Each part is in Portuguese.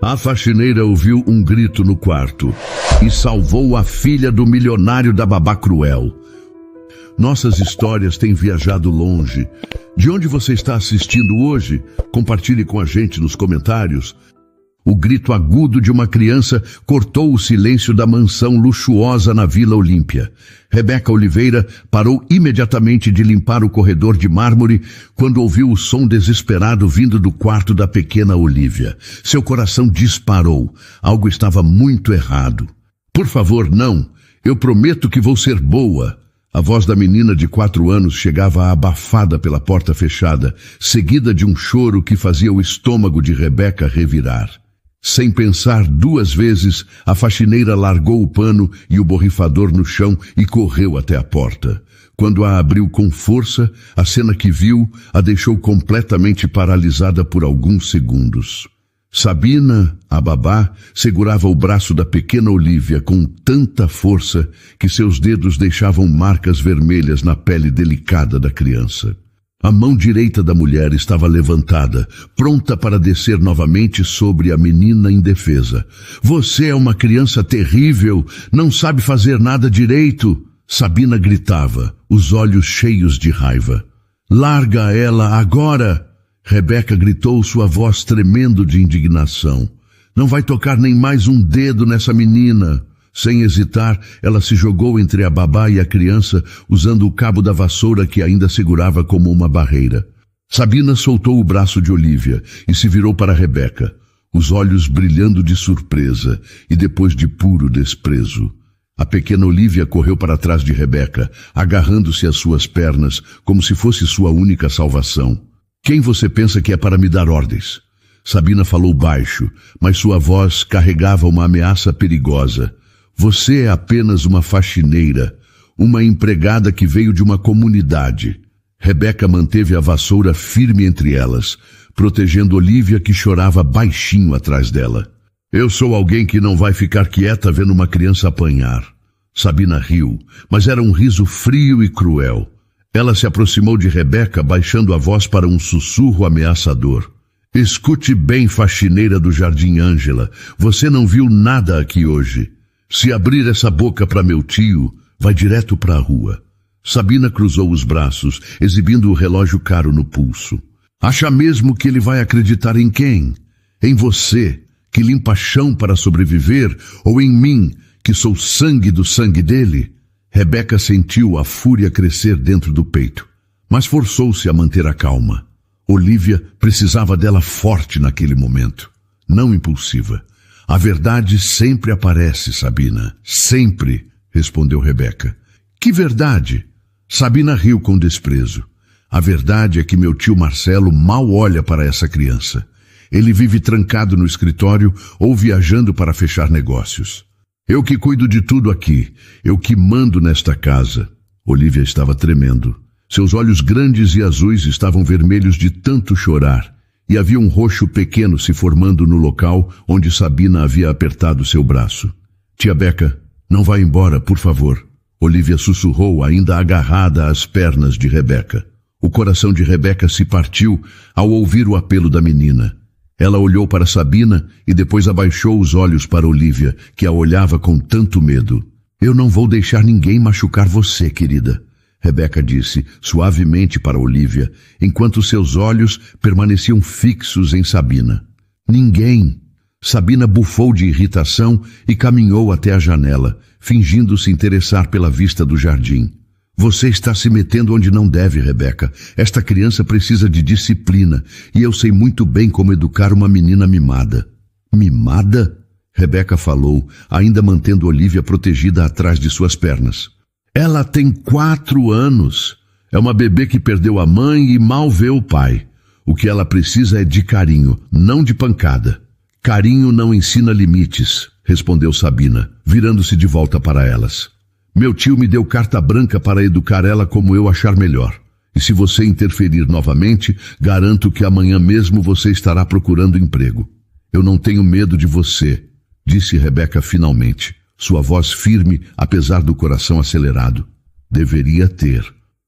A faxineira ouviu um grito no quarto e salvou a filha do milionário da babá cruel. Nossas histórias têm viajado longe. De onde você está assistindo hoje? Compartilhe com a gente nos comentários. O grito agudo de uma criança cortou o silêncio da mansão luxuosa na Vila Olímpia. Rebeca Oliveira parou imediatamente de limpar o corredor de mármore quando ouviu o som desesperado vindo do quarto da pequena Olívia. Seu coração disparou. Algo estava muito errado. Por favor, não. Eu prometo que vou ser boa. A voz da menina de 4 anos chegava abafada pela porta fechada, seguida de um choro que fazia o estômago de Rebeca revirar. Sem pensar 2 vezes, a faxineira largou o pano e o borrifador no chão e correu até a porta. Quando a abriu com força, a cena que viu a deixou completamente paralisada por alguns segundos. Sabina, a babá, segurava o braço da pequena Olívia com tanta força que seus dedos deixavam marcas vermelhas na pele delicada da criança. A mão direita da mulher estava levantada, pronta para descer novamente sobre a menina indefesa. Você é uma criança terrível, não sabe fazer nada direito, Sabina gritava, os olhos cheios de raiva. Larga ela agora! Rebeca gritou, sua voz tremendo de indignação. Não vai tocar nem mais um dedo nessa menina. Sem hesitar, ela se jogou entre a babá e a criança, usando o cabo da vassoura que ainda segurava como uma barreira. Sabina soltou o braço de Olívia e se virou para Rebeca, os olhos brilhando de surpresa e depois de puro desprezo. A pequena Olívia correu para trás de Rebeca, agarrando-se às suas pernas, como se fosse sua única salvação. Quem você pensa que é para me dar ordens? Sabina falou baixo, mas sua voz carregava uma ameaça perigosa. Você é apenas uma faxineira, uma empregada que veio de uma comunidade. Rebeca manteve a vassoura firme entre elas, protegendo Olívia, que chorava baixinho atrás dela. Eu sou alguém que não vai ficar quieta vendo uma criança apanhar. Sabina riu, mas era um riso frio e cruel. Ela se aproximou de Rebeca, baixando a voz para um sussurro ameaçador. Escute bem, faxineira do Jardim Ângela, você não viu nada aqui hoje. Se abrir essa boca para meu tio, vai direto para a rua. Sabina cruzou os braços, exibindo o relógio caro no pulso. Acha mesmo que ele vai acreditar em quem? Em você, que limpa chão para sobreviver, ou em mim, que sou sangue do sangue dele? Rebeca sentiu a fúria crescer dentro do peito, mas forçou-se a manter a calma. Olívia precisava dela forte naquele momento, não impulsiva. A verdade sempre aparece, Sabina. Sempre, respondeu Rebeca. Que verdade? Sabina riu com desprezo. A verdade é que meu tio Marcelo mal olha para essa criança. Ele vive trancado no escritório ou viajando para fechar negócios. Eu que cuido de tudo aqui. Eu que mando nesta casa. Olívia estava tremendo. Seus olhos grandes e azuis estavam vermelhos de tanto chorar. E havia um roxo pequeno se formando no local onde Sabina havia apertado seu braço. Tia Beca, não vá embora, por favor. Olívia sussurrou, ainda agarrada às pernas de Rebeca. O coração de Rebeca se partiu ao ouvir o apelo da menina. Ela olhou para Sabina e depois abaixou os olhos para Olívia, que a olhava com tanto medo. Eu não vou deixar ninguém machucar você, querida. Rebeca disse suavemente para Olívia, enquanto seus olhos permaneciam fixos em Sabina. Ninguém. Sabina bufou de irritação e caminhou até a janela, fingindo se interessar pela vista do jardim. Você está se metendo onde não deve, Rebeca. Esta criança precisa de disciplina, e eu sei muito bem como educar uma menina mimada. Mimada? Rebeca falou, ainda mantendo Olívia protegida atrás de suas pernas. Ela tem 4 anos. É uma bebê que perdeu a mãe e mal vê o pai. O que ela precisa é de carinho, não de pancada. Carinho não ensina limites, respondeu Sabina, virando-se de volta para elas. Meu tio me deu carta branca para educar ela como eu achar melhor. E se você interferir novamente, garanto que amanhã mesmo você estará procurando emprego. Eu não tenho medo de você, disse Rebeca finalmente. Sua voz firme, apesar do coração acelerado. Deveria ter.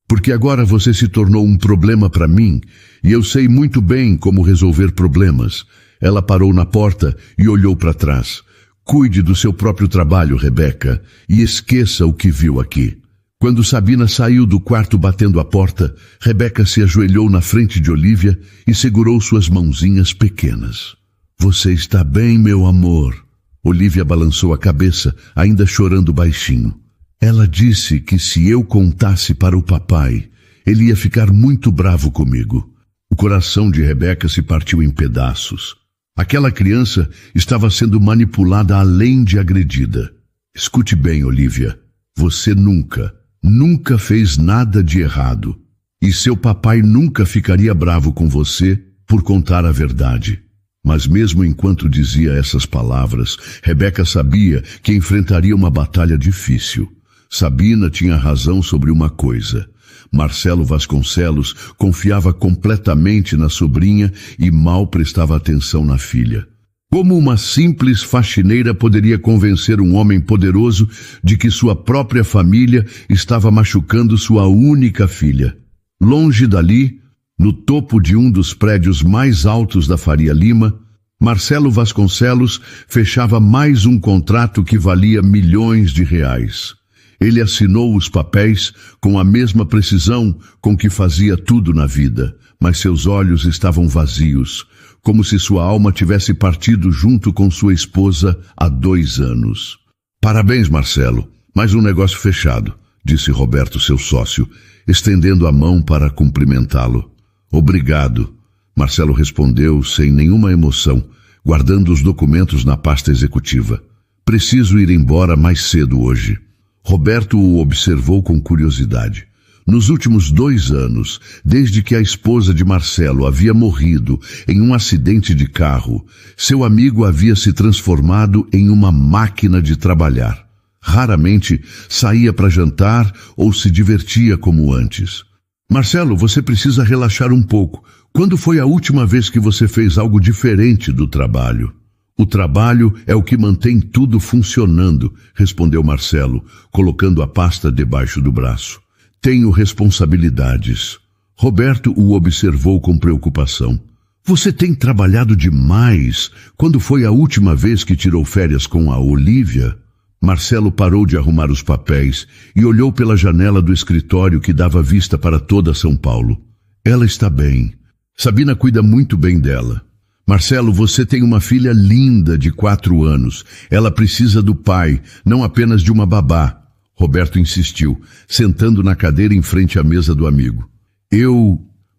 Porque agora você se tornou um problema para mim, e eu sei muito bem como resolver problemas. Ela parou na porta e olhou para trás. Cuide do seu próprio trabalho, Rebeca, e esqueça o que viu aqui. Quando Sabina saiu do quarto batendo a porta, Rebeca se ajoelhou na frente de Olívia e segurou suas mãozinhas pequenas. Você está bem, meu amor? Olívia balançou a cabeça, ainda chorando baixinho. Ela disse que se eu contasse para o papai, ele ia ficar muito bravo comigo. O coração de Rebeca se partiu em pedaços. Aquela criança estava sendo manipulada além de agredida. Escute bem, Olívia. Você nunca fez nada de errado. E seu papai nunca ficaria bravo com você por contar a verdade. Mas mesmo enquanto dizia essas palavras, Rebeca sabia que enfrentaria uma batalha difícil. Sabina tinha razão sobre uma coisa. Marcelo Vasconcelos confiava completamente na sobrinha e mal prestava atenção na filha. Como uma simples faxineira poderia convencer um homem poderoso de que sua própria família estava machucando sua única filha? Longe dali, no topo de um dos prédios mais altos da Faria Lima, Marcelo Vasconcelos fechava mais um contrato que valia milhões de reais. Ele assinou os papéis com a mesma precisão com que fazia tudo na vida, mas seus olhos estavam vazios, como se sua alma tivesse partido junto com sua esposa há 2 anos. Parabéns, Marcelo, mais um negócio fechado, disse Roberto, seu sócio, estendendo a mão para cumprimentá-lo. Obrigado, Marcelo respondeu sem nenhuma emoção, guardando os documentos na pasta executiva. Preciso ir embora mais cedo hoje. Roberto o observou com curiosidade. Nos últimos 2 anos, desde que a esposa de Marcelo havia morrido em um acidente de carro, seu amigo havia se transformado em uma máquina de trabalhar. Raramente saía para jantar ou se divertia como antes. Marcelo, você precisa relaxar um pouco. Quando foi a última vez que você fez algo diferente do trabalho? O trabalho é o que mantém tudo funcionando, respondeu Marcelo, colocando a pasta debaixo do braço. Tenho responsabilidades. Roberto o observou com preocupação. Você tem trabalhado demais. Quando foi a última vez que tirou férias com a Olívia? Marcelo parou de arrumar os papéis e olhou pela janela do escritório que dava vista para toda São Paulo. Ela está bem. Sabina cuida muito bem dela. Marcelo, você tem uma filha linda de 4 anos. Ela precisa do pai, não apenas de uma babá. Roberto insistiu, sentando na cadeira em frente à mesa do amigo.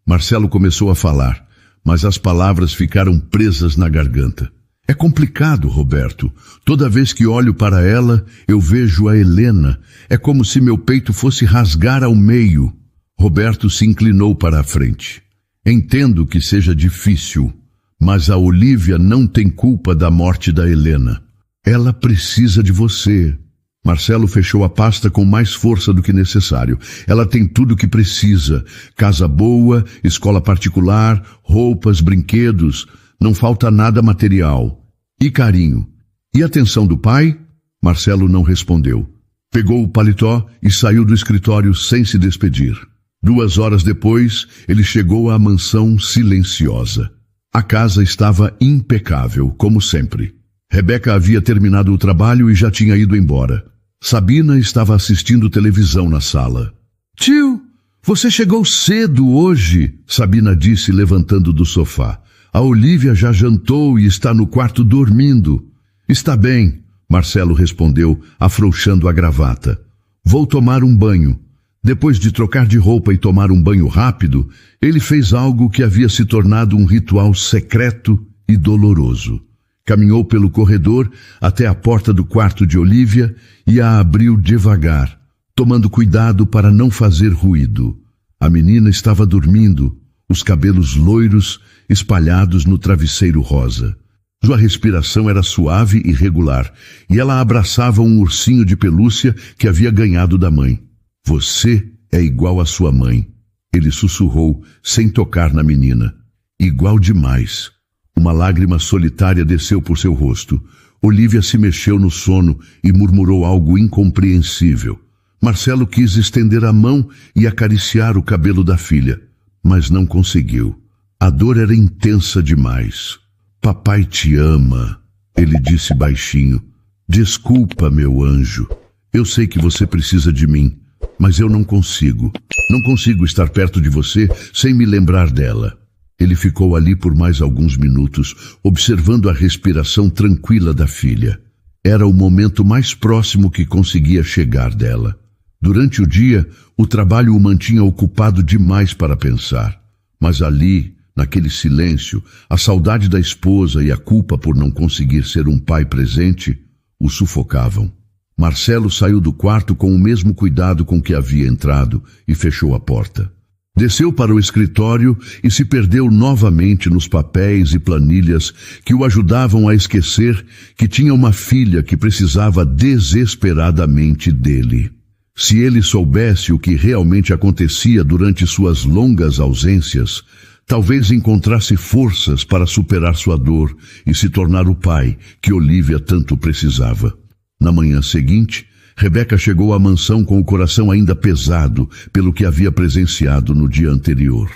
Marcelo começou a falar, mas as palavras ficaram presas na garganta. É complicado, Roberto. Toda vez que olho para ela, eu vejo a Helena. É como se meu peito fosse rasgar ao meio. Roberto se inclinou para a frente. Entendo que seja difícil, mas a Olívia não tem culpa da morte da Helena. Ela precisa de você. Marcelo fechou a pasta com mais força do que necessário. Ela tem tudo o que precisa. Casa boa, escola particular, roupas, brinquedos. Não falta nada material. E carinho. E atenção do pai? Marcelo não respondeu. Pegou o paletó e saiu do escritório sem se despedir. 2 horas depois, ele chegou à mansão silenciosa. A casa estava impecável, como sempre. Rebeca havia terminado o trabalho e já tinha ido embora. Sabina estava assistindo televisão na sala. Tio, você chegou cedo hoje, Sabina disse, levantando do sofá. A Olívia já jantou e está no quarto dormindo. Está bem, Marcelo respondeu, afrouxando a gravata. Vou tomar um banho. Depois de trocar de roupa e tomar um banho rápido, ele fez algo que havia se tornado um ritual secreto e doloroso. Caminhou pelo corredor até a porta do quarto de Olívia e a abriu devagar, tomando cuidado para não fazer ruído. A menina estava dormindo, os cabelos loiros espalhados no travesseiro rosa. Sua respiração era suave e regular, e ela abraçava um ursinho de pelúcia que havia ganhado da mãe. Você é igual à sua mãe, ele sussurrou, sem tocar na menina. Igual demais. Uma lágrima solitária desceu por seu rosto. Olívia se mexeu no sono e murmurou algo incompreensível. Marcelo quis estender a mão e acariciar o cabelo da filha, mas não conseguiu. A dor era intensa demais. Papai te ama, ele disse baixinho. Desculpa, meu anjo. Eu sei que você precisa de mim, mas eu não consigo. Não consigo estar perto de você sem me lembrar dela. Ele ficou ali por mais alguns minutos, observando a respiração tranquila da filha. Era o momento mais próximo que conseguia chegar dela. Durante o dia, o trabalho o mantinha ocupado demais para pensar. Mas ali, naquele silêncio, a saudade da esposa e a culpa por não conseguir ser um pai presente o sufocavam. Marcelo saiu do quarto com o mesmo cuidado com que havia entrado e fechou a porta. Desceu para o escritório e se perdeu novamente nos papéis e planilhas que o ajudavam a esquecer que tinha uma filha que precisava desesperadamente dele. Se ele soubesse o que realmente acontecia durante suas longas ausências, talvez encontrasse forças para superar sua dor e se tornar o pai que Olívia tanto precisava. Na manhã seguinte, Rebeca chegou à mansão com o coração ainda pesado pelo que havia presenciado no dia anterior.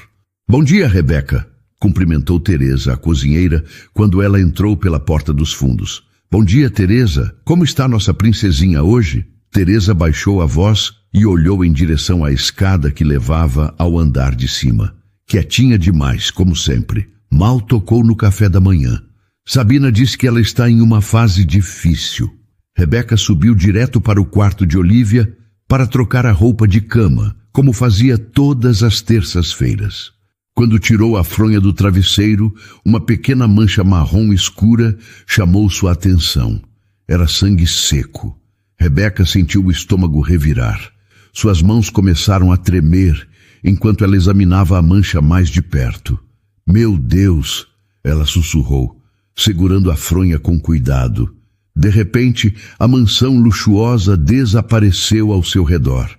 Bom dia, Rebeca, cumprimentou Teresa, a cozinheira, quando ela entrou pela porta dos fundos. Bom dia, Teresa. Como está nossa princesinha hoje? Teresa baixou a voz e olhou em direção à escada que levava ao andar de cima. Quietinha demais, como sempre. Mal tocou no café da manhã. Sabina disse que ela está em uma fase difícil. Rebeca subiu direto para o quarto de Olívia para trocar a roupa de cama, como fazia todas as terças-feiras. Quando tirou a fronha do travesseiro, uma pequena mancha marrom escura chamou sua atenção. Era sangue seco. Rebeca sentiu o estômago revirar. Suas mãos começaram a tremer enquanto ela examinava a mancha mais de perto. Meu Deus! Ela sussurrou, segurando a fronha com cuidado. De repente, a mansão luxuosa desapareceu ao seu redor.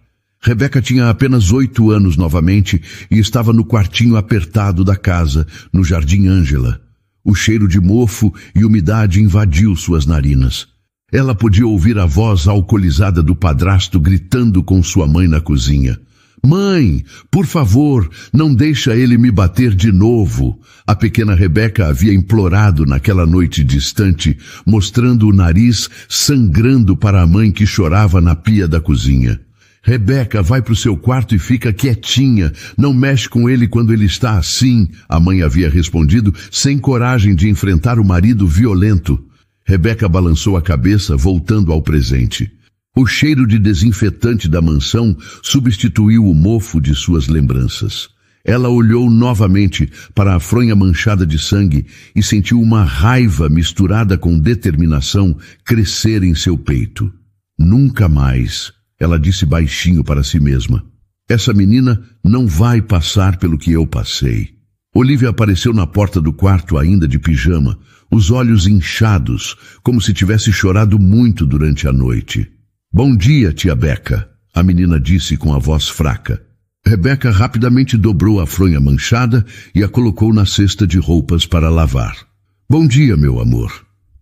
Rebeca tinha apenas 8 anos novamente e estava no quartinho apertado da casa, no Jardim Ângela. O cheiro de mofo e umidade invadiu suas narinas. Ela podia ouvir a voz alcoolizada do padrasto gritando com sua mãe na cozinha. Mãe, por favor, não deixa ele me bater de novo. A pequena Rebeca havia implorado naquela noite distante, mostrando o nariz sangrando para a mãe que chorava na pia da cozinha. Rebeca, vai para o seu quarto e fica quietinha. Não mexe com ele quando ele está assim, a mãe havia respondido, sem coragem de enfrentar o marido violento. Rebeca balançou a cabeça, voltando ao presente. O cheiro de desinfetante da mansão substituiu o mofo de suas lembranças. Ela olhou novamente para a fronha manchada de sangue e sentiu uma raiva misturada com determinação crescer em seu peito. Nunca mais, ela disse baixinho para si mesma. Essa menina não vai passar pelo que eu passei. Olívia apareceu na porta do quarto ainda de pijama, os olhos inchados, como se tivesse chorado muito durante a noite. Bom dia, tia Beca, a menina disse com a voz fraca. Rebeca rapidamente dobrou a fronha manchada e a colocou na cesta de roupas para lavar. Bom dia, meu amor.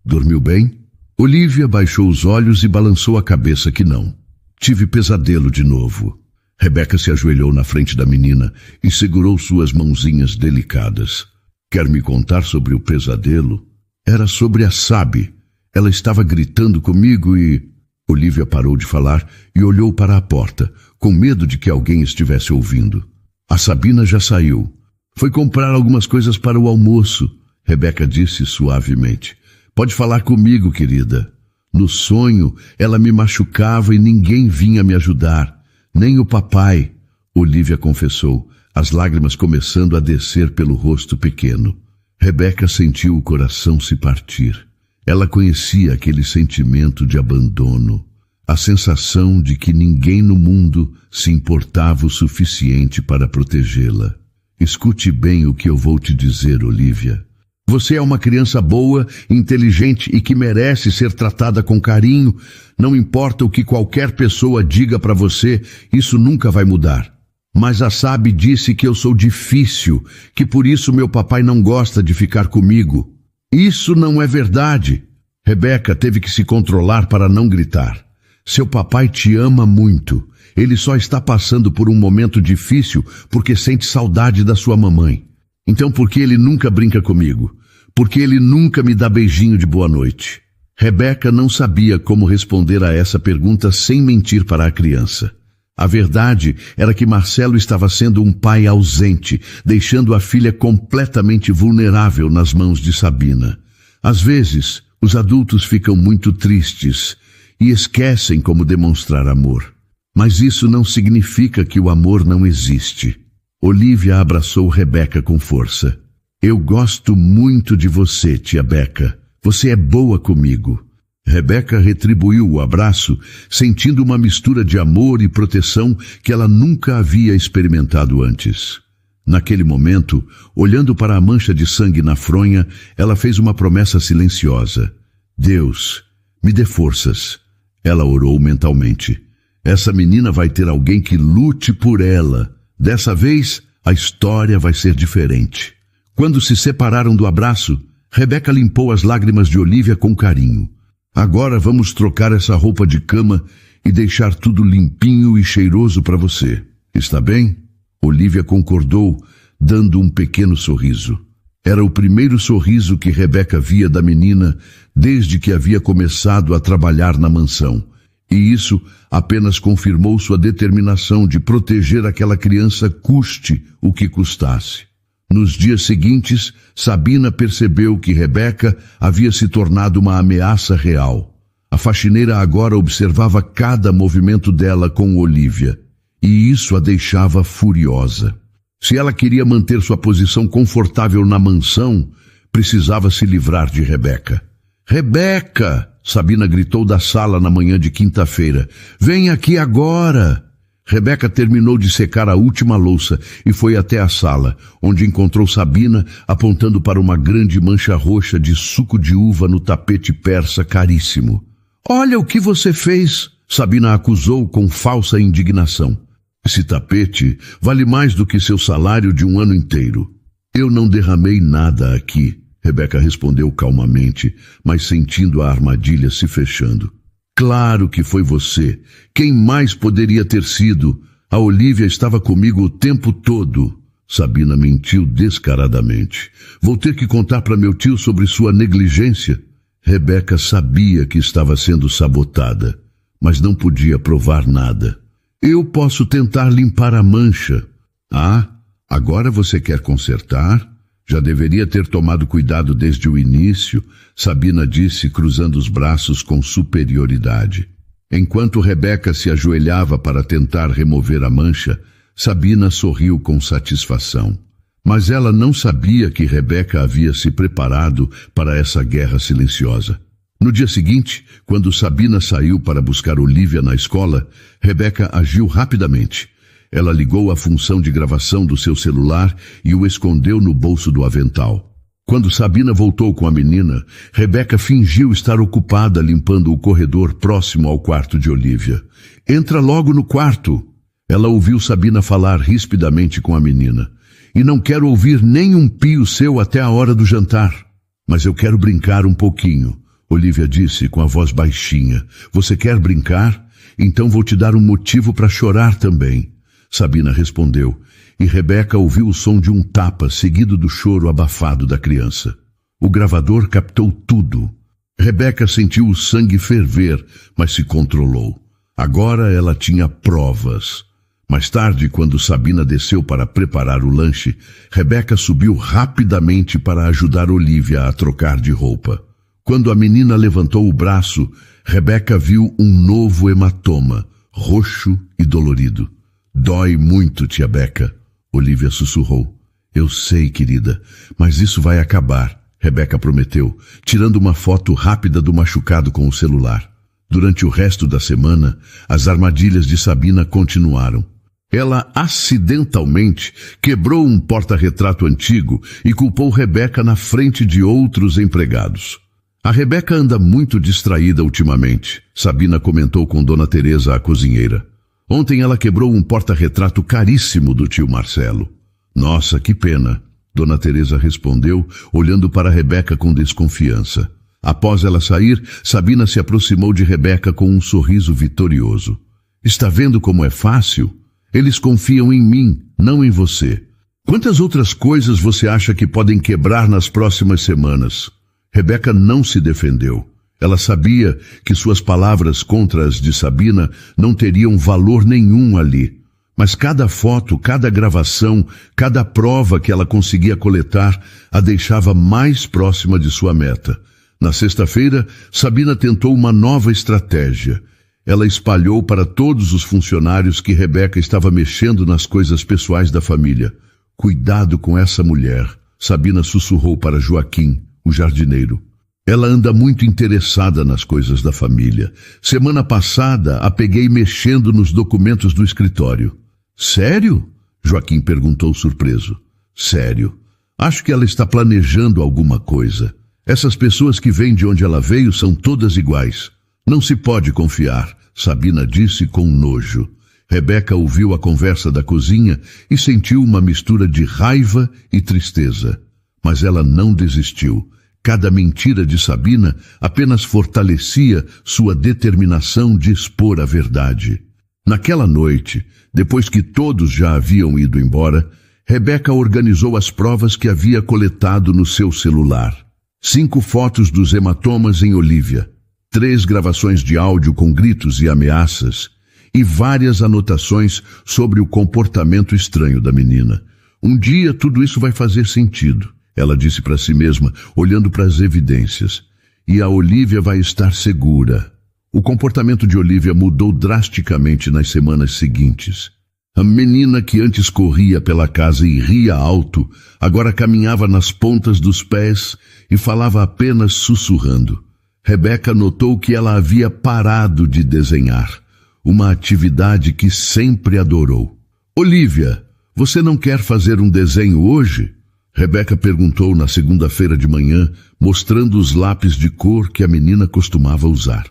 Dormiu bem? Olívia baixou os olhos e balançou a cabeça que não. Tive pesadelo de novo. Rebeca se ajoelhou na frente da menina e segurou suas mãozinhas delicadas. Quer me contar sobre o pesadelo? Era sobre a Sabe. Ela estava gritando comigo e... Olívia parou de falar e olhou para a porta, com medo de que alguém estivesse ouvindo. A Sabina já saiu. Foi comprar algumas coisas para o almoço, Rebeca disse suavemente. Pode falar comigo, querida. No sonho, ela me machucava e ninguém vinha me ajudar. Nem o papai, Olívia confessou, as lágrimas começando a descer pelo rosto pequeno. Rebeca sentiu o coração se partir. Ela conhecia aquele sentimento de abandono, a sensação de que ninguém no mundo se importava o suficiente para protegê-la. Escute bem o que eu vou te dizer, Olívia. Você é uma criança boa, inteligente e que merece ser tratada com carinho. Não importa o que qualquer pessoa diga para você, isso nunca vai mudar. Mas a Sabe disse que eu sou difícil, que por isso meu papai não gosta de ficar comigo. Isso não é verdade. Rebeca teve que se controlar para não gritar. Seu papai te ama muito. Ele só está passando por um momento difícil porque sente saudade da sua mamãe. Então por que ele nunca brinca comigo? Porque ele nunca me dá beijinho de boa noite. Rebeca não sabia como responder a essa pergunta sem mentir para a criança. A verdade era que Marcelo estava sendo um pai ausente, deixando a filha completamente vulnerável nas mãos de Sabina. Às vezes, os adultos ficam muito tristes e esquecem como demonstrar amor. Mas isso não significa que o amor não existe. Olívia abraçou Rebeca com força. Eu gosto muito de você, tia Beca. Você é boa comigo. Rebeca retribuiu o abraço, sentindo uma mistura de amor e proteção que ela nunca havia experimentado antes. Naquele momento, olhando para a mancha de sangue na fronha, ela fez uma promessa silenciosa. Deus, me dê forças. Ela orou mentalmente. Essa menina vai ter alguém que lute por ela. Dessa vez, a história vai ser diferente. Quando se separaram do abraço, Rebeca limpou as lágrimas de Olívia com carinho. Agora vamos trocar essa roupa de cama e deixar tudo limpinho e cheiroso para você. Está bem? Olívia concordou, dando um pequeno sorriso. Era o primeiro sorriso que Rebeca via da menina desde que havia começado a trabalhar na mansão. E isso apenas confirmou sua determinação de proteger aquela criança custe o que custasse. Nos dias seguintes, Sabina percebeu que Rebeca havia se tornado uma ameaça real. A faxineira agora observava cada movimento dela com Olívia, e isso a deixava furiosa. Se ela queria manter sua posição confortável na mansão, precisava se livrar de Rebeca. Rebeca! Sabina gritou da sala na manhã de quinta-feira. Vem aqui agora! Rebeca terminou de secar a última louça e foi até a sala, onde encontrou Sabina apontando para uma grande mancha roxa de suco de uva no tapete persa caríssimo. Olha o que você fez! Sabina acusou com falsa indignação. Esse tapete vale mais do que seu salário de um ano inteiro. Eu não derramei nada aqui, Rebeca respondeu calmamente, mas sentindo a armadilha se fechando. Claro que foi você. Quem mais poderia ter sido? A Olívia estava comigo o tempo todo. Sabina mentiu descaradamente. Vou ter que contar para meu tio sobre sua negligência. Rebeca sabia que estava sendo sabotada, mas não podia provar nada. Eu posso tentar limpar a mancha. Ah, agora você quer consertar? Já deveria ter tomado cuidado desde o início, Sabina disse, cruzando os braços com superioridade. Enquanto Rebeca se ajoelhava para tentar remover a mancha, Sabina sorriu com satisfação. Mas ela não sabia que Rebeca havia se preparado para essa guerra silenciosa. No dia seguinte, quando Sabina saiu para buscar Olívia na escola, Rebeca agiu rapidamente. Ela ligou a função de gravação do seu celular e o escondeu no bolso do avental. Quando Sabina voltou com a menina, Rebeca fingiu estar ocupada limpando o corredor próximo ao quarto de Olívia. Entra logo no quarto. Ela ouviu Sabina falar rispidamente com a menina. E não quero ouvir nem um pio seu até a hora do jantar. Mas eu quero brincar um pouquinho, Olívia disse com a voz baixinha. Você quer brincar? Então vou te dar um motivo para chorar também. Sabina respondeu, e Rebeca ouviu o som de um tapa seguido do choro abafado da criança. O gravador captou tudo. Rebeca sentiu o sangue ferver, mas se controlou. Agora ela tinha provas. Mais tarde, quando Sabina desceu para preparar o lanche, Rebeca subiu rapidamente para ajudar Olívia a trocar de roupa. Quando a menina levantou o braço, Rebeca viu um novo hematoma, roxo e dolorido. Dói muito, tia Beca, Olívia sussurrou. Eu sei, querida, mas isso vai acabar, Rebeca prometeu, tirando uma foto rápida do machucado com o celular. Durante o resto da semana, as armadilhas de Sabina continuaram. Ela acidentalmente quebrou um porta-retrato antigo e culpou Rebeca na frente de outros empregados. A Rebeca anda muito distraída ultimamente, Sabina comentou com Dona Teresa, a cozinheira. Ontem ela quebrou um porta-retrato caríssimo do tio Marcelo. Nossa, que pena, Dona Teresa respondeu, olhando para Rebeca com desconfiança. Após ela sair, Sabina se aproximou de Rebeca com um sorriso vitorioso. Está vendo como é fácil? Eles confiam em mim, não em você. Quantas outras coisas você acha que podem quebrar nas próximas semanas? Rebeca não se defendeu. Ela sabia que suas palavras contra as de Sabina não teriam valor nenhum ali. Mas cada foto, cada gravação, cada prova que ela conseguia coletar a deixava mais próxima de sua meta. Na sexta-feira, Sabina tentou uma nova estratégia. Ela espalhou para todos os funcionários que Rebeca estava mexendo nas coisas pessoais da família. Cuidado com essa mulher, Sabina sussurrou para Joaquim, o jardineiro. Ela anda muito interessada nas coisas da família. Semana passada, a peguei mexendo nos documentos do escritório. Sério? Joaquim perguntou surpreso. Sério. Acho que ela está planejando alguma coisa. Essas pessoas que vêm de onde ela veio são todas iguais. Não se pode confiar, Sabina disse com nojo. Rebeca ouviu a conversa da cozinha e sentiu uma mistura de raiva e tristeza. Mas ela não desistiu. Cada mentira de Sabina apenas fortalecia sua determinação de expor a verdade. Naquela noite, depois que todos já haviam ido embora, Rebeca organizou as provas que havia coletado no seu celular. 5 fotos dos hematomas em Olívia, 3 gravações de áudio com gritos e ameaças e várias anotações sobre o comportamento estranho da menina. Um dia tudo isso vai fazer sentido, ela disse para si mesma, olhando para as evidências. E a Olívia vai estar segura. O comportamento de Olívia mudou drasticamente nas semanas seguintes. A menina que antes corria pela casa e ria alto, agora caminhava nas pontas dos pés e falava apenas sussurrando. Rebeca notou que ela havia parado de desenhar, uma atividade que sempre adorou. Olívia, você não quer fazer um desenho hoje? Rebeca perguntou na segunda-feira de manhã, mostrando os lápis de cor que a menina costumava usar.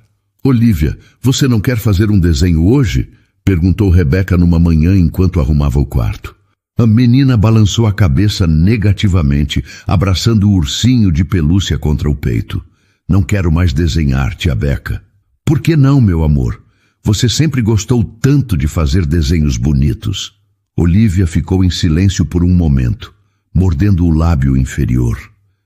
Olívia, você não quer fazer um desenho hoje? Perguntou Rebeca numa manhã enquanto arrumava o quarto. A menina balançou a cabeça negativamente, abraçando o ursinho de pelúcia contra o peito. Não quero mais desenhar, tia Beca. Por que não, meu amor? Você sempre gostou tanto de fazer desenhos bonitos. Olívia ficou em silêncio por um momento, mordendo o lábio inferior.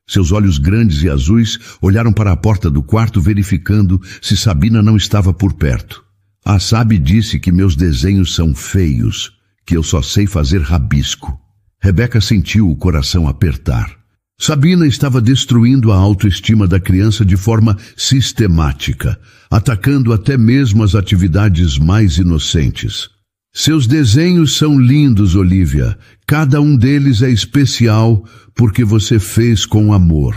Seus olhos grandes e azuis olharam para a porta do quarto verificando se Sabina não estava por perto. A Sabi disse que meus desenhos são feios, que eu só sei fazer rabisco. Rebeca sentiu o coração apertar. Sabina estava destruindo a autoestima da criança de forma sistemática, atacando até mesmo as atividades mais inocentes. Seus desenhos são lindos, Olívia. Cada um deles é especial porque você fez com amor.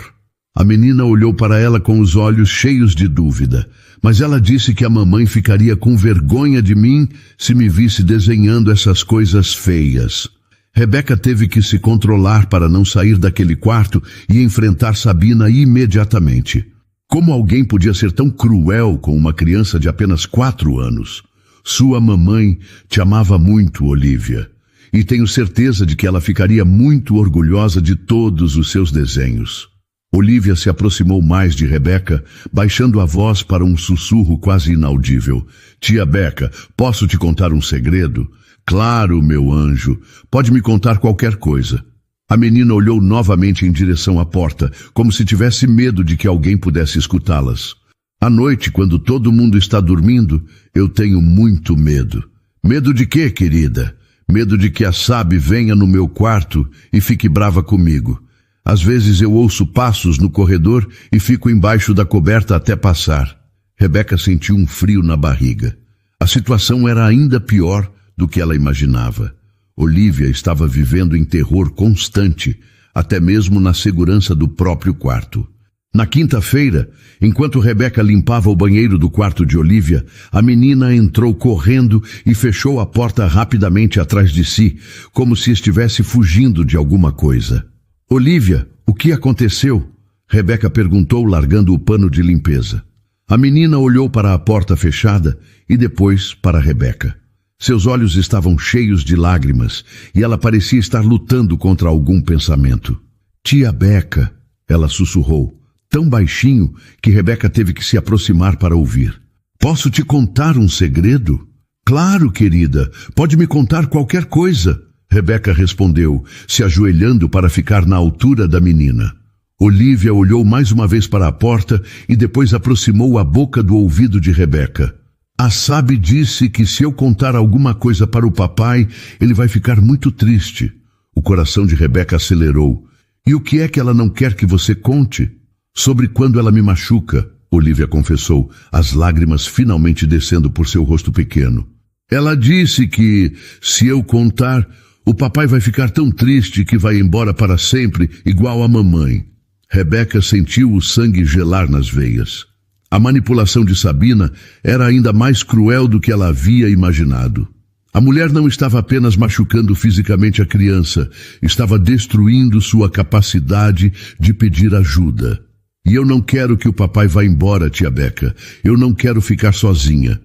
A menina olhou para ela com os olhos cheios de dúvida, mas ela disse que a mamãe ficaria com vergonha de mim se me visse desenhando essas coisas feias. Rebeca teve que se controlar para não sair daquele quarto e enfrentar Sabina imediatamente. Como alguém podia ser tão cruel com uma criança de apenas 4 anos? Sua mamãe te amava muito, Olívia, e tenho certeza de que ela ficaria muito orgulhosa de todos os seus desenhos. Olívia se aproximou mais de Rebeca, baixando a voz para um sussurro quase inaudível. Tia Beca, posso te contar um segredo? Claro, meu anjo, pode me contar qualquer coisa. A menina olhou novamente em direção à porta, como se tivesse medo de que alguém pudesse escutá-las. À noite, quando todo mundo está dormindo, eu tenho muito medo. Medo de quê, querida? Medo de que a Sabi venha no meu quarto e fique brava comigo. Às vezes eu ouço passos no corredor e fico embaixo da coberta até passar. Rebeca sentiu um frio na barriga. A situação era ainda pior do que ela imaginava. Olívia estava vivendo em terror constante, até mesmo na segurança do próprio quarto. Na quinta-feira, enquanto Rebeca limpava o banheiro do quarto de Olívia, a menina entrou correndo e fechou a porta rapidamente atrás de si, como se estivesse fugindo de alguma coisa. Olívia, o que aconteceu? Rebeca perguntou, largando o pano de limpeza. A menina olhou para a porta fechada e depois para Rebeca. Seus olhos estavam cheios de lágrimas e ela parecia estar lutando contra algum pensamento. Tia Beca, ela sussurrou, tão baixinho que Rebeca teve que se aproximar para ouvir. Posso te contar um segredo? Claro, querida, pode me contar qualquer coisa. Rebeca respondeu, se ajoelhando para ficar na altura da menina. Olívia olhou mais uma vez para a porta e depois aproximou a boca do ouvido de Rebeca. A Sabe disse que se eu contar alguma coisa para o papai, ele vai ficar muito triste. O coração de Rebeca acelerou. E o que é que ela não quer que você conte? Sobre quando ela me machuca, Olívia confessou, as lágrimas finalmente descendo por seu rosto pequeno. Ela disse que, se eu contar, o papai vai ficar tão triste que vai embora para sempre, igual a mamãe. Rebeca sentiu o sangue gelar nas veias. A manipulação de Sabina era ainda mais cruel do que ela havia imaginado. A mulher não estava apenas machucando fisicamente a criança, estava destruindo sua capacidade de pedir ajuda. E eu não quero que o papai vá embora, tia Beca. Eu não quero ficar sozinha.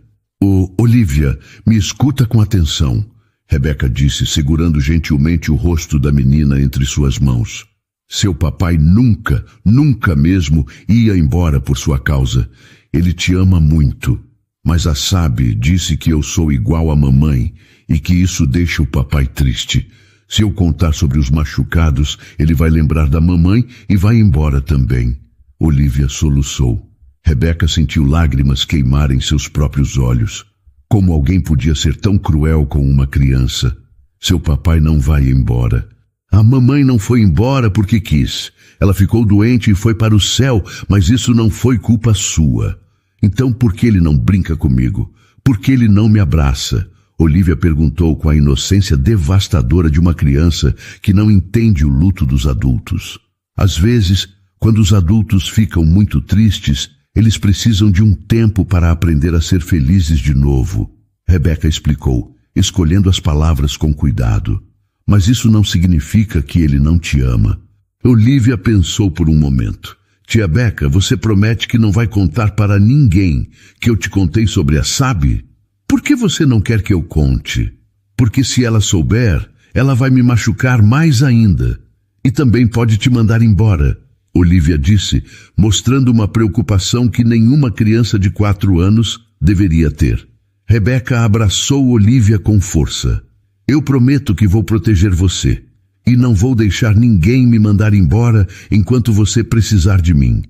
Olívia, me escuta com atenção, Rebeca disse, segurando gentilmente o rosto da menina entre suas mãos. Seu papai nunca mesmo ia embora por sua causa. Ele te ama muito. Mas a Sabe disse que eu sou igual à mamãe e que isso deixa o papai triste. Se eu contar sobre os machucados, ele vai lembrar da mamãe e vai embora também. Olívia soluçou. Rebeca sentiu lágrimas queimarem seus próprios olhos. Como alguém podia ser tão cruel com uma criança? Seu papai não vai embora. A mamãe não foi embora porque quis. Ela ficou doente e foi para o céu, mas isso não foi culpa sua. Então por que ele não brinca comigo? Por que ele não me abraça? Olívia perguntou com a inocência devastadora de uma criança que não entende o luto dos adultos. Às vezes, quando os adultos ficam muito tristes, eles precisam de um tempo para aprender a ser felizes de novo. Rebeca explicou, escolhendo as palavras com cuidado. Mas isso não significa que ele não te ama. Olívia pensou por um momento. Tia Beca, você promete que não vai contar para ninguém que eu te contei sobre a Sabe? Por que você não quer que eu conte? Porque se ela souber, ela vai me machucar mais ainda. E também pode te mandar embora. Olívia disse, mostrando uma preocupação que nenhuma criança de 4 anos deveria ter. Rebeca abraçou Olívia com força. Eu prometo que vou proteger você, e não vou deixar ninguém me mandar embora enquanto você precisar de mim.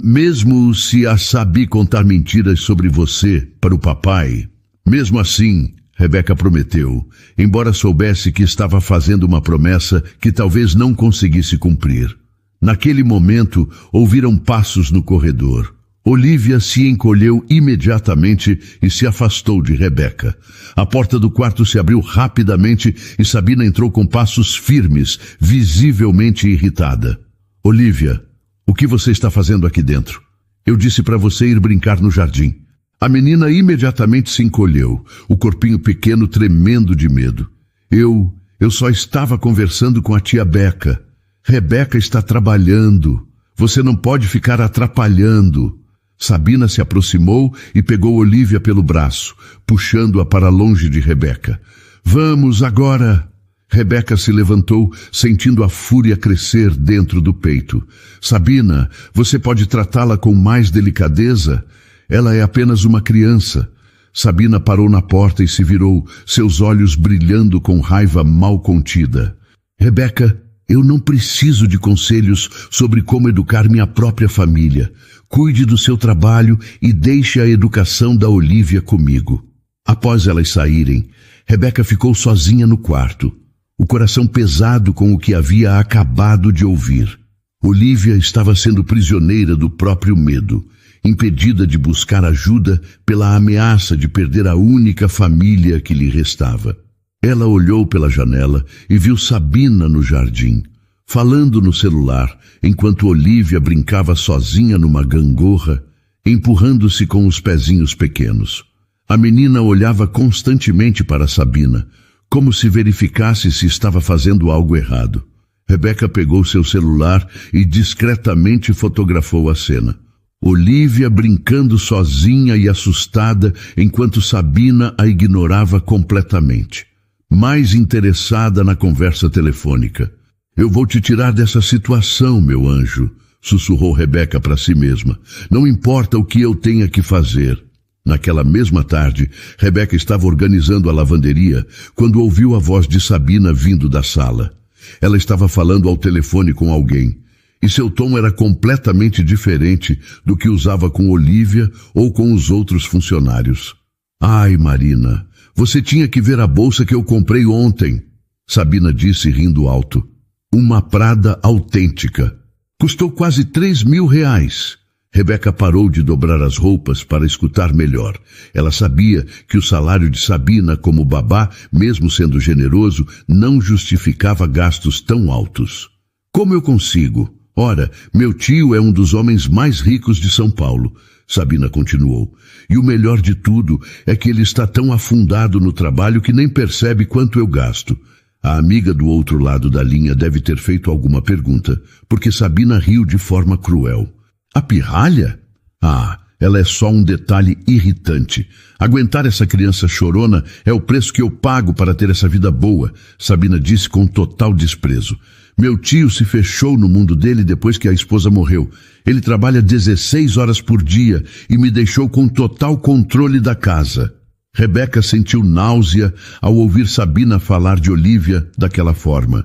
Mesmo se a Sabe contar mentiras sobre você para o papai, mesmo assim, Rebeca prometeu, embora soubesse que estava fazendo uma promessa que talvez não conseguisse cumprir. Naquele momento, ouviram passos no corredor. Olívia se encolheu imediatamente e se afastou de Rebeca. A porta do quarto se abriu rapidamente e Sabina entrou com passos firmes, visivelmente irritada. Olívia, o que você está fazendo aqui dentro? Eu disse para você ir brincar no jardim. A menina imediatamente se encolheu, o corpinho pequeno tremendo de medo. Eu só estava conversando com a tia Beca. Rebeca está trabalhando. Você não pode ficar atrapalhando. Sabina se aproximou e pegou Olívia pelo braço, puxando-a para longe de Rebeca. Vamos agora! Rebeca se levantou, sentindo a fúria crescer dentro do peito. Sabina, você pode tratá-la com mais delicadeza? Ela é apenas uma criança. Sabina parou na porta e se virou, seus olhos brilhando com raiva mal contida. Rebeca, eu não preciso de conselhos sobre como educar minha própria família. Cuide do seu trabalho e deixe a educação da Olívia comigo. Após elas saírem, Rebeca ficou sozinha no quarto, o coração pesado com o que havia acabado de ouvir. Olívia estava sendo prisioneira do próprio medo, impedida de buscar ajuda pela ameaça de perder a única família que lhe restava. Ela olhou pela janela e viu Sabina no jardim, falando no celular, enquanto Olívia brincava sozinha numa gangorra, empurrando-se com os pezinhos pequenos. A menina olhava constantemente para Sabina, como se verificasse se estava fazendo algo errado. Rebeca pegou seu celular e discretamente fotografou a cena. Olívia brincando sozinha e assustada, enquanto Sabina a ignorava completamente, mais interessada na conversa telefônica. Eu vou te tirar dessa situação, meu anjo, sussurrou Rebeca para si mesma. Não importa o que eu tenha que fazer. Naquela mesma tarde, Rebeca estava organizando a lavanderia quando ouviu a voz de Sabina vindo da sala. Ela estava falando ao telefone com alguém, e seu tom era completamente diferente do que usava com Olívia ou com os outros funcionários. Ai, Marina, você tinha que ver a bolsa que eu comprei ontem, Sabina disse rindo alto. Uma Prada autêntica. Custou quase R$3.000. Rebeca parou de dobrar as roupas para escutar melhor. Ela sabia que o salário de Sabina como babá, mesmo sendo generoso, não justificava gastos tão altos. Como eu consigo? Ora, meu tio é um dos homens mais ricos de São Paulo, Sabina continuou. E o melhor de tudo é que ele está tão afundado no trabalho que nem percebe quanto eu gasto. A amiga do outro lado da linha deve ter feito alguma pergunta, porque Sabina riu de forma cruel. A pirralha? Ah, ela é só um detalhe irritante. Aguentar essa criança chorona é o preço que eu pago para ter essa vida boa, Sabina disse com total desprezo. Meu tio se fechou no mundo dele depois que a esposa morreu. Ele trabalha 16 horas por dia e me deixou com total controle da casa. Rebeca sentiu náusea ao ouvir Sabina falar de Olívia daquela forma.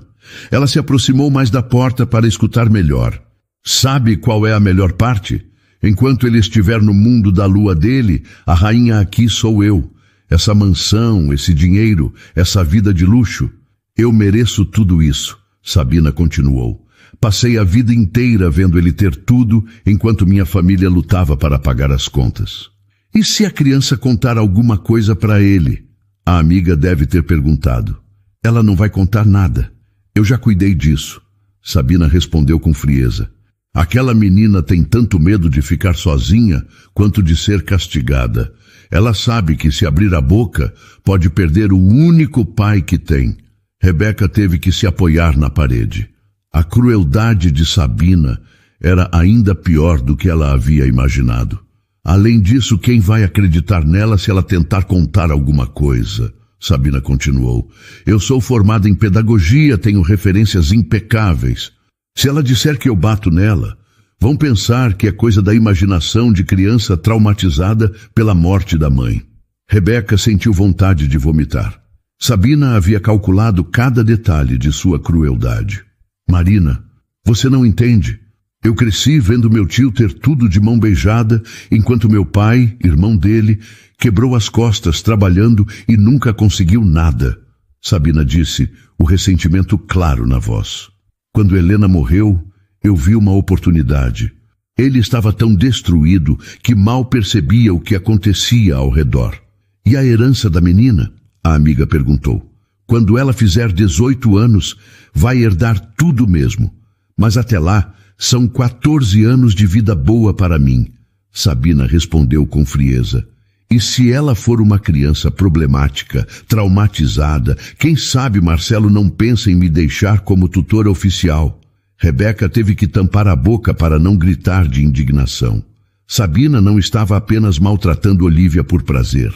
Ela se aproximou mais da porta para escutar melhor. Sabe qual é a melhor parte? Enquanto ele estiver no mundo da lua dele, a rainha aqui sou eu. Essa mansão, esse dinheiro, essa vida de luxo. Eu mereço tudo isso, Sabina continuou. Passei a vida inteira vendo ele ter tudo, enquanto minha família lutava para pagar as contas. E se a criança contar alguma coisa para ele? A amiga deve ter perguntado. Ela não vai contar nada. Eu já cuidei disso. Sabina respondeu com frieza. Aquela menina tem tanto medo de ficar sozinha quanto de ser castigada. Ela sabe que se abrir a boca, pode perder o único pai que tem. Rebeca teve que se apoiar na parede. A crueldade de Sabina era ainda pior do que ela havia imaginado. Além disso, quem vai acreditar nela se ela tentar contar alguma coisa? Sabina continuou. Eu sou formada em pedagogia, tenho referências impecáveis. Se ela disser que eu bato nela, vão pensar que é coisa da imaginação de criança traumatizada pela morte da mãe. Rebeca sentiu vontade de vomitar. Sabina havia calculado cada detalhe de sua crueldade. Marina, você não entende. Eu cresci vendo meu tio ter tudo de mão beijada, enquanto meu pai, irmão dele, quebrou as costas trabalhando e nunca conseguiu nada. Sabina disse, o ressentimento claro na voz. Quando Helena morreu, eu vi uma oportunidade. Ele estava tão destruído que mal percebia o que acontecia ao redor. E a herança da menina? A amiga perguntou. Quando ela fizer 18 anos, vai herdar tudo mesmo. Mas até lá, são 14 anos de vida boa para mim. Sabina respondeu com frieza. E se ela for uma criança problemática, traumatizada, quem sabe Marcelo não pensa em me deixar como tutora oficial? Rebeca teve que tampar a boca para não gritar de indignação. Sabina não estava apenas maltratando Olívia por prazer.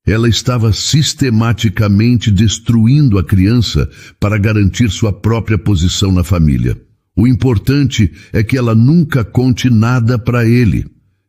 Ela estava sistematicamente destruindo a criança para garantir sua própria posição na família. O importante é que ela nunca conte nada para ele.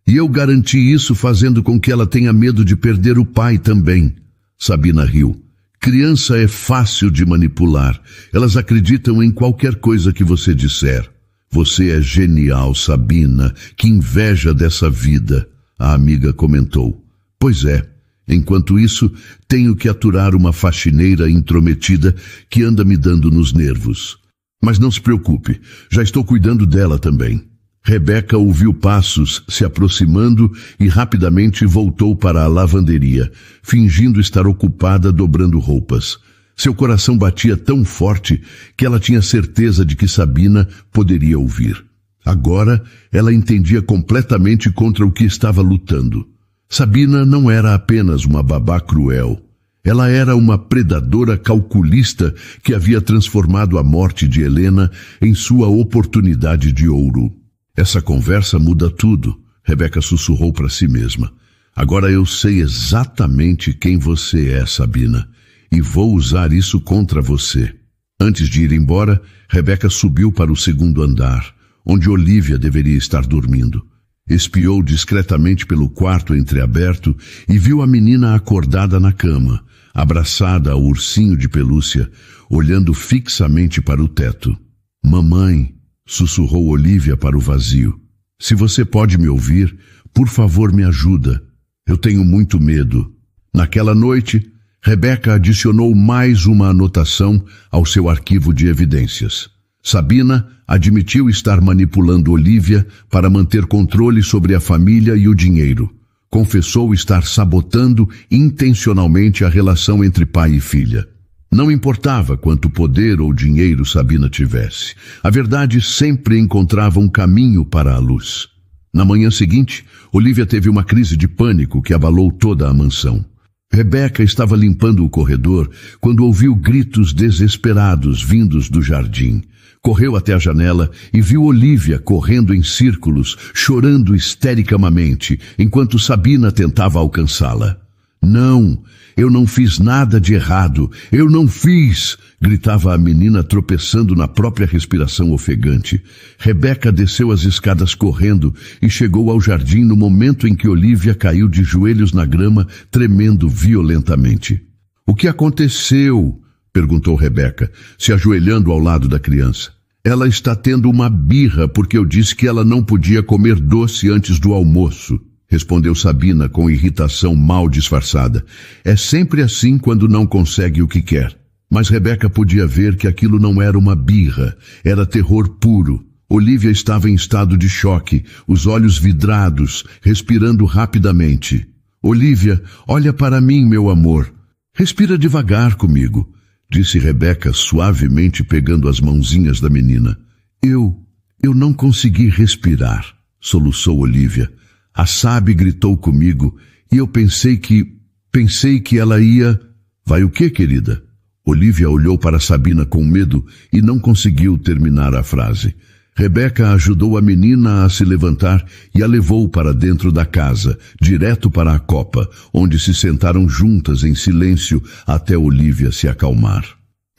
E eu garanti isso fazendo com que ela tenha medo de perder o pai também. Sabina riu. Criança é fácil de manipular. Elas acreditam em qualquer coisa que você disser. Você é genial, Sabina. Que inveja dessa vida, a amiga comentou. Pois é. Enquanto isso, tenho que aturar uma faxineira intrometida que anda me dando nos nervos. Mas não se preocupe, já estou cuidando dela também. Rebeca ouviu passos se aproximando e rapidamente voltou para a lavanderia, fingindo estar ocupada dobrando roupas. Seu coração batia tão forte que ela tinha certeza de que Sabina poderia ouvir. Agora, ela entendia completamente contra o que estava lutando. Sabina não era apenas uma babá cruel. Ela era uma predadora calculista que havia transformado a morte de Helena em sua oportunidade de ouro. Essa conversa muda tudo, Rebeca sussurrou para si mesma. Agora eu sei exatamente quem você é, Sabina, e vou usar isso contra você. Antes de ir embora, Rebeca subiu para o segundo andar, onde Olívia deveria estar dormindo. Espiou discretamente pelo quarto entreaberto e viu a menina acordada na cama, abraçada ao ursinho de pelúcia, olhando fixamente para o teto. Mamãe, sussurrou Olívia para o vazio. Se você pode me ouvir, por favor me ajuda. Eu tenho muito medo. Naquela noite, Rebeca adicionou mais uma anotação ao seu arquivo de evidências. Sabina admitiu estar manipulando Olívia para manter controle sobre a família e o dinheiro. Confessou estar sabotando intencionalmente a relação entre pai e filha. Não importava quanto poder ou dinheiro Sabina tivesse. A verdade sempre encontrava um caminho para a luz. Na manhã seguinte, Olívia teve uma crise de pânico que abalou toda a mansão. Rebeca estava limpando o corredor quando ouviu gritos desesperados vindos do jardim. Correu até a janela e viu Olívia correndo em círculos, chorando histericamente, enquanto Sabina tentava alcançá-la. Não, eu não fiz nada de errado, eu não fiz, gritava a menina tropeçando na própria respiração ofegante. Rebeca desceu as escadas correndo e chegou ao jardim no momento em que Olívia caiu de joelhos na grama, tremendo violentamente. O que aconteceu? Perguntou Rebeca, se ajoelhando ao lado da criança. Ela está tendo uma birra porque eu disse que ela não podia comer doce antes do almoço, respondeu Sabina com irritação mal disfarçada. É sempre assim quando não consegue o que quer. Mas Rebeca podia ver que aquilo não era uma birra, era terror puro. Olívia estava em estado de choque, os olhos vidrados, respirando rapidamente. Olívia, olha para mim, meu amor. Respira devagar comigo, disse Rebeca suavemente pegando as mãozinhas da menina. Eu não consegui respirar, soluçou Olívia. A Sabe gritou comigo e eu pensei que ela ia... Vai o quê, querida? Olívia olhou para Sabina com medo e não conseguiu terminar a frase. Rebeca ajudou a menina a se levantar e a levou para dentro da casa, direto para a copa, onde se sentaram juntas em silêncio até Olívia se acalmar.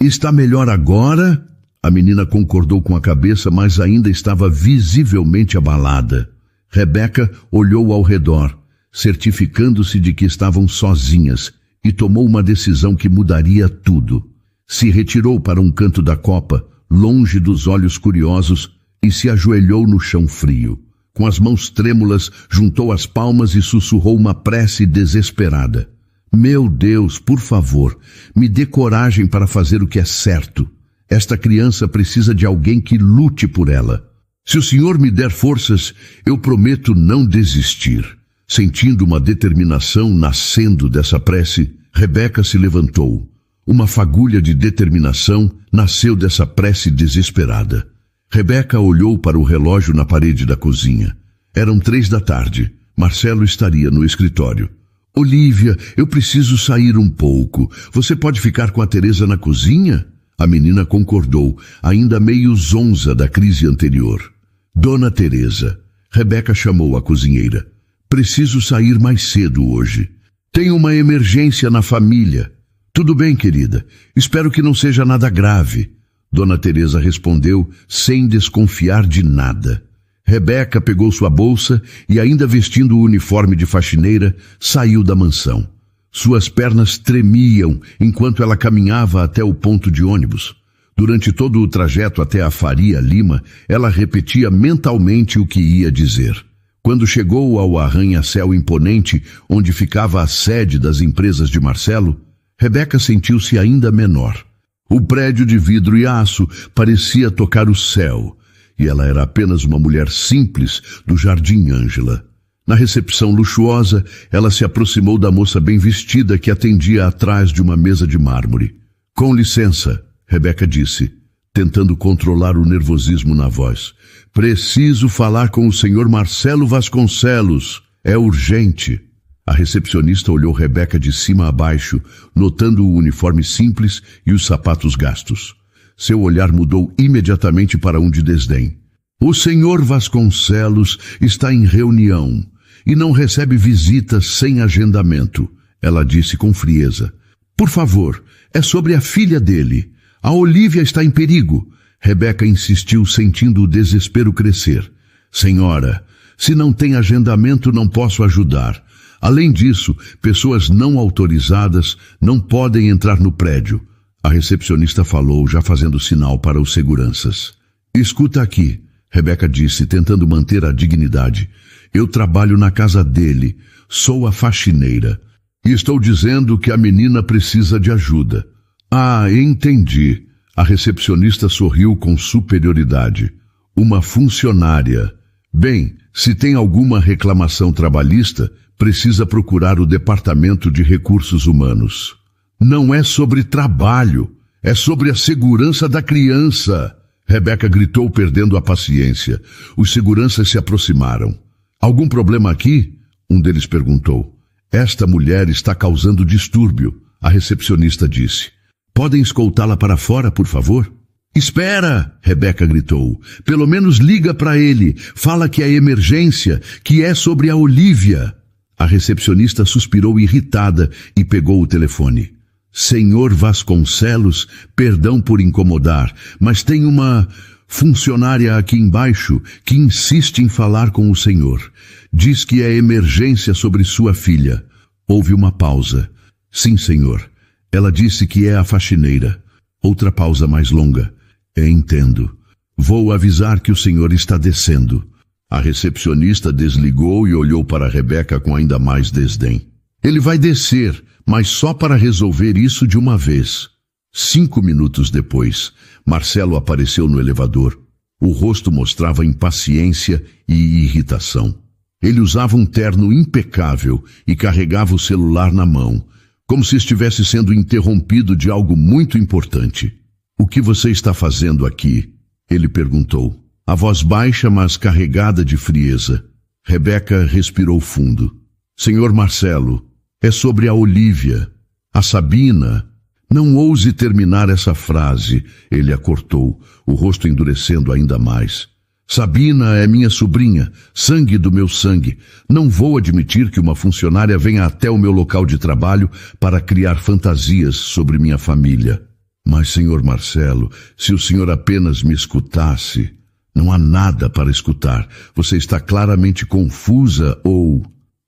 Está melhor agora? A menina concordou com a cabeça, mas ainda estava visivelmente abalada. Rebeca olhou ao redor, certificando-se de que estavam sozinhas, e tomou uma decisão que mudaria tudo. Se retirou para um canto da copa, longe dos olhos curiosos, e se ajoelhou no chão frio. Com as mãos trêmulas, juntou as palmas e sussurrou uma prece desesperada. Meu Deus, por favor, me dê coragem para fazer o que é certo. Esta criança precisa de alguém que lute por ela. Se o Senhor me der forças, eu prometo não desistir. Sentindo uma determinação nascendo dessa prece, Rebeca se levantou. Uma fagulha de determinação nasceu dessa prece desesperada. Rebeca olhou para o relógio na parede da cozinha. Eram 3 da tarde. Marcelo estaria no escritório. Olívia, eu preciso sair um pouco. Você pode ficar com a Teresa na cozinha? A menina concordou, ainda meio zonza da crise anterior. Dona Teresa, Rebeca chamou a cozinheira. Preciso sair mais cedo hoje. Tenho uma emergência na família. Tudo bem, querida. Espero que não seja nada grave. Dona Teresa respondeu, sem desconfiar de nada. Rebeca pegou sua bolsa e, ainda vestindo o uniforme de faxineira, saiu da mansão. Suas pernas tremiam enquanto ela caminhava até o ponto de ônibus. Durante todo o trajeto até a Faria Lima, ela repetia mentalmente o que ia dizer. Quando chegou ao arranha-céu imponente, onde ficava a sede das empresas de Marcelo, Rebeca sentiu-se ainda menor. O prédio de vidro e aço parecia tocar o céu, e ela era apenas uma mulher simples do Jardim Ângela. Na recepção luxuosa, ela se aproximou da moça bem vestida que atendia atrás de uma mesa de mármore. Com licença, Rebeca disse, tentando controlar o nervosismo na voz. Preciso falar com o senhor Marcelo Vasconcelos. É urgente. A recepcionista olhou Rebeca de cima a baixo, notando o uniforme simples e os sapatos gastos. Seu olhar mudou imediatamente para um de desdém. O senhor Vasconcelos está em reunião e não recebe visitas sem agendamento, ela disse com frieza. Por favor, é sobre a filha dele. A Olívia está em perigo. Rebeca insistiu, sentindo o desespero crescer. Senhora, Se não tem agendamento, não posso ajudar. Além disso, pessoas não autorizadas não podem entrar no prédio. A recepcionista falou, já fazendo sinal para os seguranças. Escuta aqui, Rebeca disse, tentando manter a dignidade. Eu trabalho na casa dele, sou a faxineira. E estou dizendo que a menina precisa de ajuda. Ah, entendi. A recepcionista sorriu com superioridade. Uma funcionária. Bem, se tem alguma reclamação trabalhista, precisa procurar o Departamento de Recursos Humanos. Não é sobre trabalho, é sobre a segurança da criança. Rebeca gritou, perdendo a paciência. Os seguranças se aproximaram. Algum problema aqui? Um deles perguntou. Esta mulher está causando distúrbio, a recepcionista disse. Podem escoltá-la para fora, por favor? Espera, Rebeca gritou. Pelo menos liga para ele. Fala que é emergência, que é sobre a Olívia. A recepcionista suspirou irritada e pegou o telefone. Senhor Vasconcelos, perdão por incomodar, mas tem uma funcionária aqui embaixo que insiste em falar com o senhor. Diz que é emergência sobre sua filha. Houve uma pausa. Sim, senhor. Ela disse que é a faxineira. Outra pausa mais longa. Entendo. Vou avisar que o senhor está descendo. A recepcionista desligou e olhou para Rebeca com ainda mais desdém. Ele vai descer, mas só para resolver isso de uma vez. 5 minutos depois, Marcelo apareceu no elevador. O rosto mostrava impaciência e irritação. Ele usava um terno impecável e carregava o celular na mão, como se estivesse sendo interrompido de algo muito importante. O que você está fazendo aqui? Ele perguntou. A voz baixa, mas carregada de frieza. Rebeca respirou fundo. Senhor Marcelo, é sobre a Olívia. A Sabina. Não ouse terminar essa frase, ele a cortou, o rosto endurecendo ainda mais. Sabina é minha sobrinha, sangue do meu sangue. Não vou admitir que uma funcionária venha até o meu local de trabalho para criar fantasias sobre minha família. Mas, senhor Marcelo, se o senhor apenas me escutasse... Não há nada para escutar. Você está claramente confusa ou...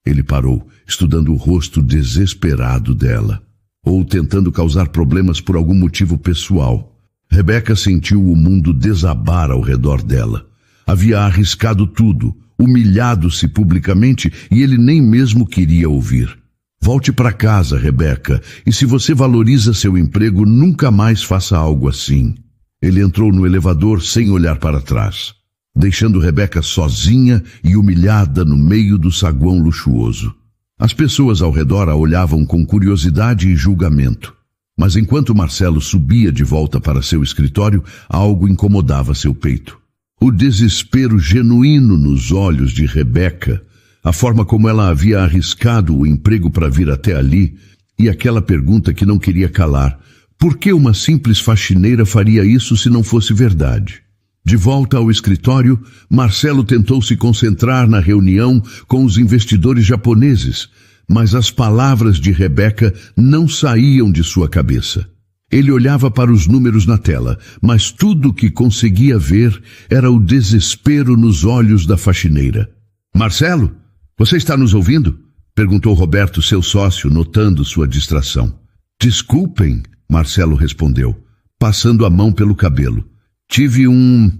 Ele parou, estudando o rosto desesperado dela. Ou tentando causar problemas por algum motivo pessoal. Rebeca sentiu o mundo desabar ao redor dela. Havia arriscado tudo, humilhado-se publicamente e ele nem mesmo queria ouvir. Volte para casa, Rebeca, e se você valoriza seu emprego, nunca mais faça algo assim. Ele entrou no elevador sem olhar para trás, deixando Rebeca sozinha e humilhada no meio do saguão luxuoso. As pessoas ao redor a olhavam com curiosidade e julgamento. Mas enquanto Marcelo subia de volta para seu escritório, algo incomodava seu peito. O desespero genuíno nos olhos de Rebeca, a forma como ela havia arriscado o emprego para vir até ali, e aquela pergunta que não queria calar. Por que uma simples faxineira faria isso se não fosse verdade? De volta ao escritório, Marcelo tentou se concentrar na reunião com os investidores japoneses, mas as palavras de Rebeca não saíam de sua cabeça. Ele olhava para os números na tela, mas tudo o que conseguia ver era o desespero nos olhos da faxineira. Marcelo, você está nos ouvindo? Perguntou Roberto, seu sócio, notando sua distração. Desculpem, Marcelo respondeu, passando a mão pelo cabelo. Tive um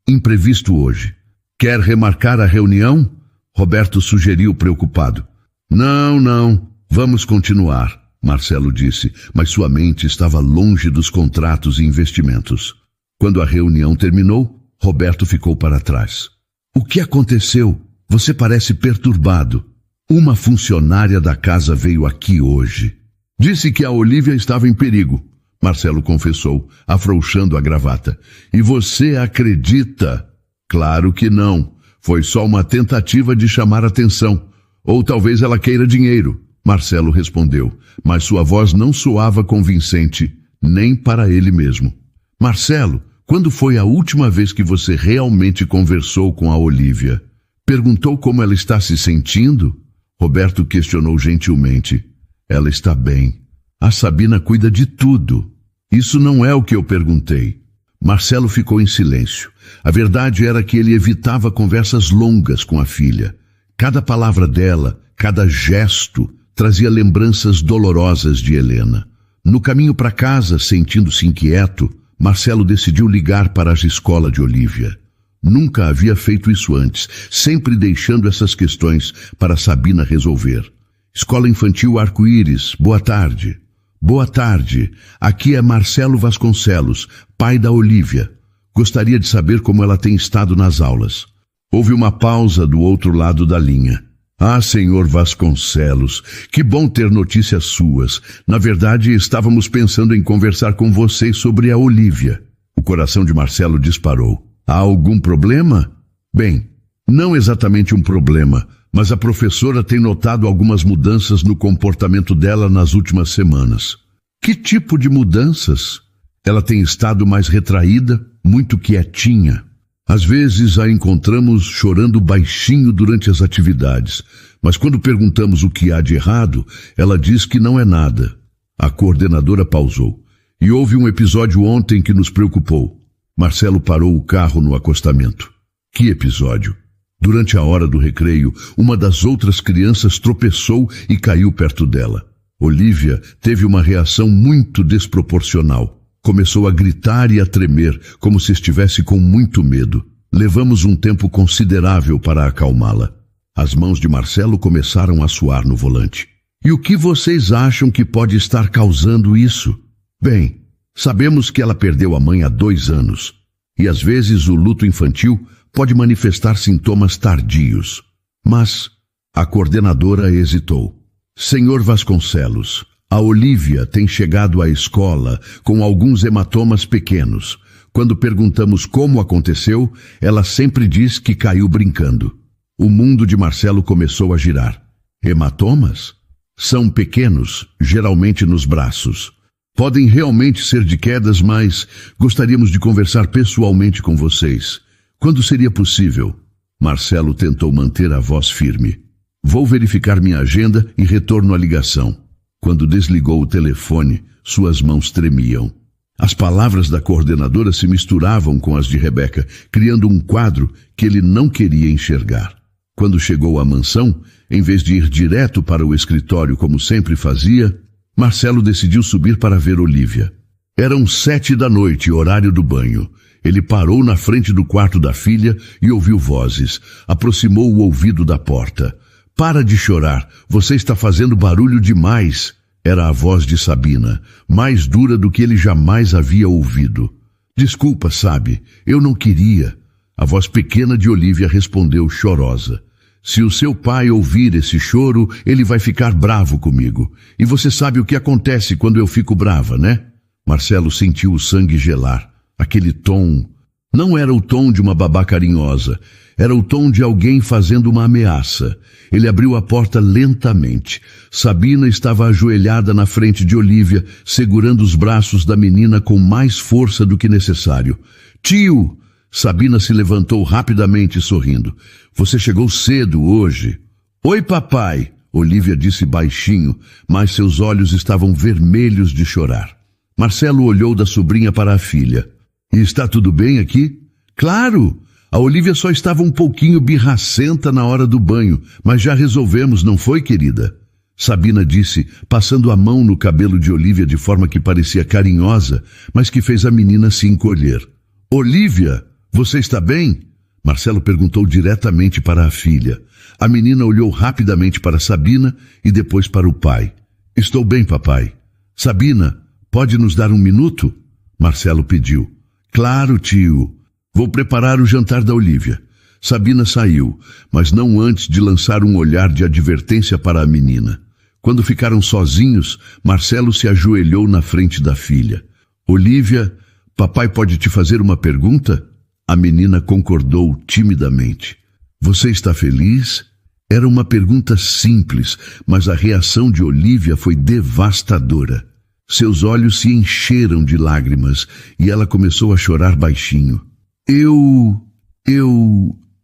imprevisto hoje. Quer remarcar a reunião? Roberto sugeriu preocupado. Não, vamos continuar, Marcelo disse, mas sua mente estava longe dos contratos e investimentos. Quando a reunião terminou, Roberto ficou para trás. O que aconteceu? Você parece perturbado. Uma funcionária da casa veio aqui hoje. Disse que a Olívia estava em perigo, Marcelo confessou, afrouxando a gravata. E você acredita? Claro que não. Foi só uma tentativa de chamar atenção. Ou talvez ela queira dinheiro, Marcelo respondeu, mas sua voz não soava convincente, nem para ele mesmo. Marcelo, quando foi a última vez que você realmente conversou com a Olívia? Perguntou como ela está se sentindo? Roberto questionou gentilmente. Ela está bem. A Sabina cuida de tudo. Isso não é o que eu perguntei. Marcelo ficou em silêncio. A verdade era que ele evitava conversas longas com a filha. Cada palavra dela, cada gesto, trazia lembranças dolorosas de Helena. No caminho para casa, sentindo-se inquieto, Marcelo decidiu ligar para a escola de Olívia. Nunca havia feito isso antes, sempre deixando essas questões para Sabina resolver. Escola Infantil Arco-Íris, boa tarde. Boa tarde, aqui é Marcelo Vasconcelos, pai da Olívia. Gostaria de saber como ela tem estado nas aulas. Houve uma pausa do outro lado da linha. Ah, senhor Vasconcelos, que bom ter notícias suas. Na verdade, estávamos pensando em conversar com você sobre a Olívia. O coração de Marcelo disparou. Há algum problema? Bem, não exatamente um problema, mas a professora tem notado algumas mudanças no comportamento dela nas últimas semanas. Que tipo de mudanças? Ela tem estado mais retraída, muito quietinha. Às vezes a encontramos chorando baixinho durante as atividades, mas quando perguntamos o que há de errado, ela diz que não é nada. A coordenadora pausou. E houve um episódio ontem que nos preocupou. Marcelo parou o carro no acostamento. Que episódio? Durante a hora do recreio, uma das outras crianças tropeçou e caiu perto dela. Olívia teve uma reação muito desproporcional. Começou a gritar e a tremer, como se estivesse com muito medo. Levamos um tempo considerável para acalmá-la. As mãos de Marcelo começaram a suar no volante. E o que vocês acham que pode estar causando isso? Bem, sabemos que ela perdeu a mãe há 2 anos. E às vezes o luto infantil pode manifestar sintomas tardios. Mas a coordenadora hesitou. Senhor Vasconcelos, a Olívia tem chegado à escola com alguns hematomas pequenos. Quando perguntamos como aconteceu, ela sempre diz que caiu brincando. O mundo de Marcelo começou a girar. Hematomas? São pequenos, geralmente nos braços. Podem realmente ser de quedas, mas gostaríamos de conversar pessoalmente com vocês. Quando seria possível? Marcelo tentou manter a voz firme. Vou verificar minha agenda e retorno à ligação. Quando desligou o telefone, suas mãos tremiam. As palavras da coordenadora se misturavam com as de Rebeca, criando um quadro que ele não queria enxergar. Quando chegou à mansão, em vez de ir direto para o escritório como sempre fazia, Marcelo decidiu subir para ver Olívia. Eram 7 da noite, horário do banho. Ele parou na frente do quarto da filha e ouviu vozes. Aproximou o ouvido da porta. Para de chorar, você está fazendo barulho demais. Era a voz de Sabina, mais dura do que ele jamais havia ouvido. Desculpa, sabe, eu não queria. A voz pequena de Olívia respondeu chorosa. Se o seu pai ouvir esse choro, ele vai ficar bravo comigo. E você sabe o que acontece quando eu fico brava, né? Marcelo sentiu o sangue gelar. Aquele tom não era o tom de uma babá carinhosa. Era o tom de alguém fazendo uma ameaça. Ele abriu a porta lentamente. Sabina estava ajoelhada na frente de Olívia, segurando os braços da menina com mais força do que necessário. Tio! Sabina se levantou rapidamente, sorrindo. Você chegou cedo hoje. Oi, papai! Olívia disse baixinho, mas seus olhos estavam vermelhos de chorar. Marcelo olhou da sobrinha para a filha. E está tudo bem aqui? Claro! A Olívia só estava um pouquinho birracenta na hora do banho, mas já resolvemos, não foi, querida? Sabina disse, passando a mão no cabelo de Olívia de forma que parecia carinhosa, mas que fez a menina se encolher. Olívia, você está bem? Marcelo perguntou diretamente para a filha. A menina olhou rapidamente para Sabina e depois para o pai. Estou bem, papai. Sabina, pode nos dar um minuto? Marcelo pediu. Claro, tio. Vou preparar o jantar da Olívia. Sabina saiu, mas não antes de lançar um olhar de advertência para a menina. Quando ficaram sozinhos, Marcelo se ajoelhou na frente da filha. Olívia, papai pode te fazer uma pergunta? A menina concordou timidamente. Você está feliz? Era uma pergunta simples, mas a reação de Olívia foi devastadora. Seus olhos se encheram de lágrimas e ela começou a chorar baixinho. Eu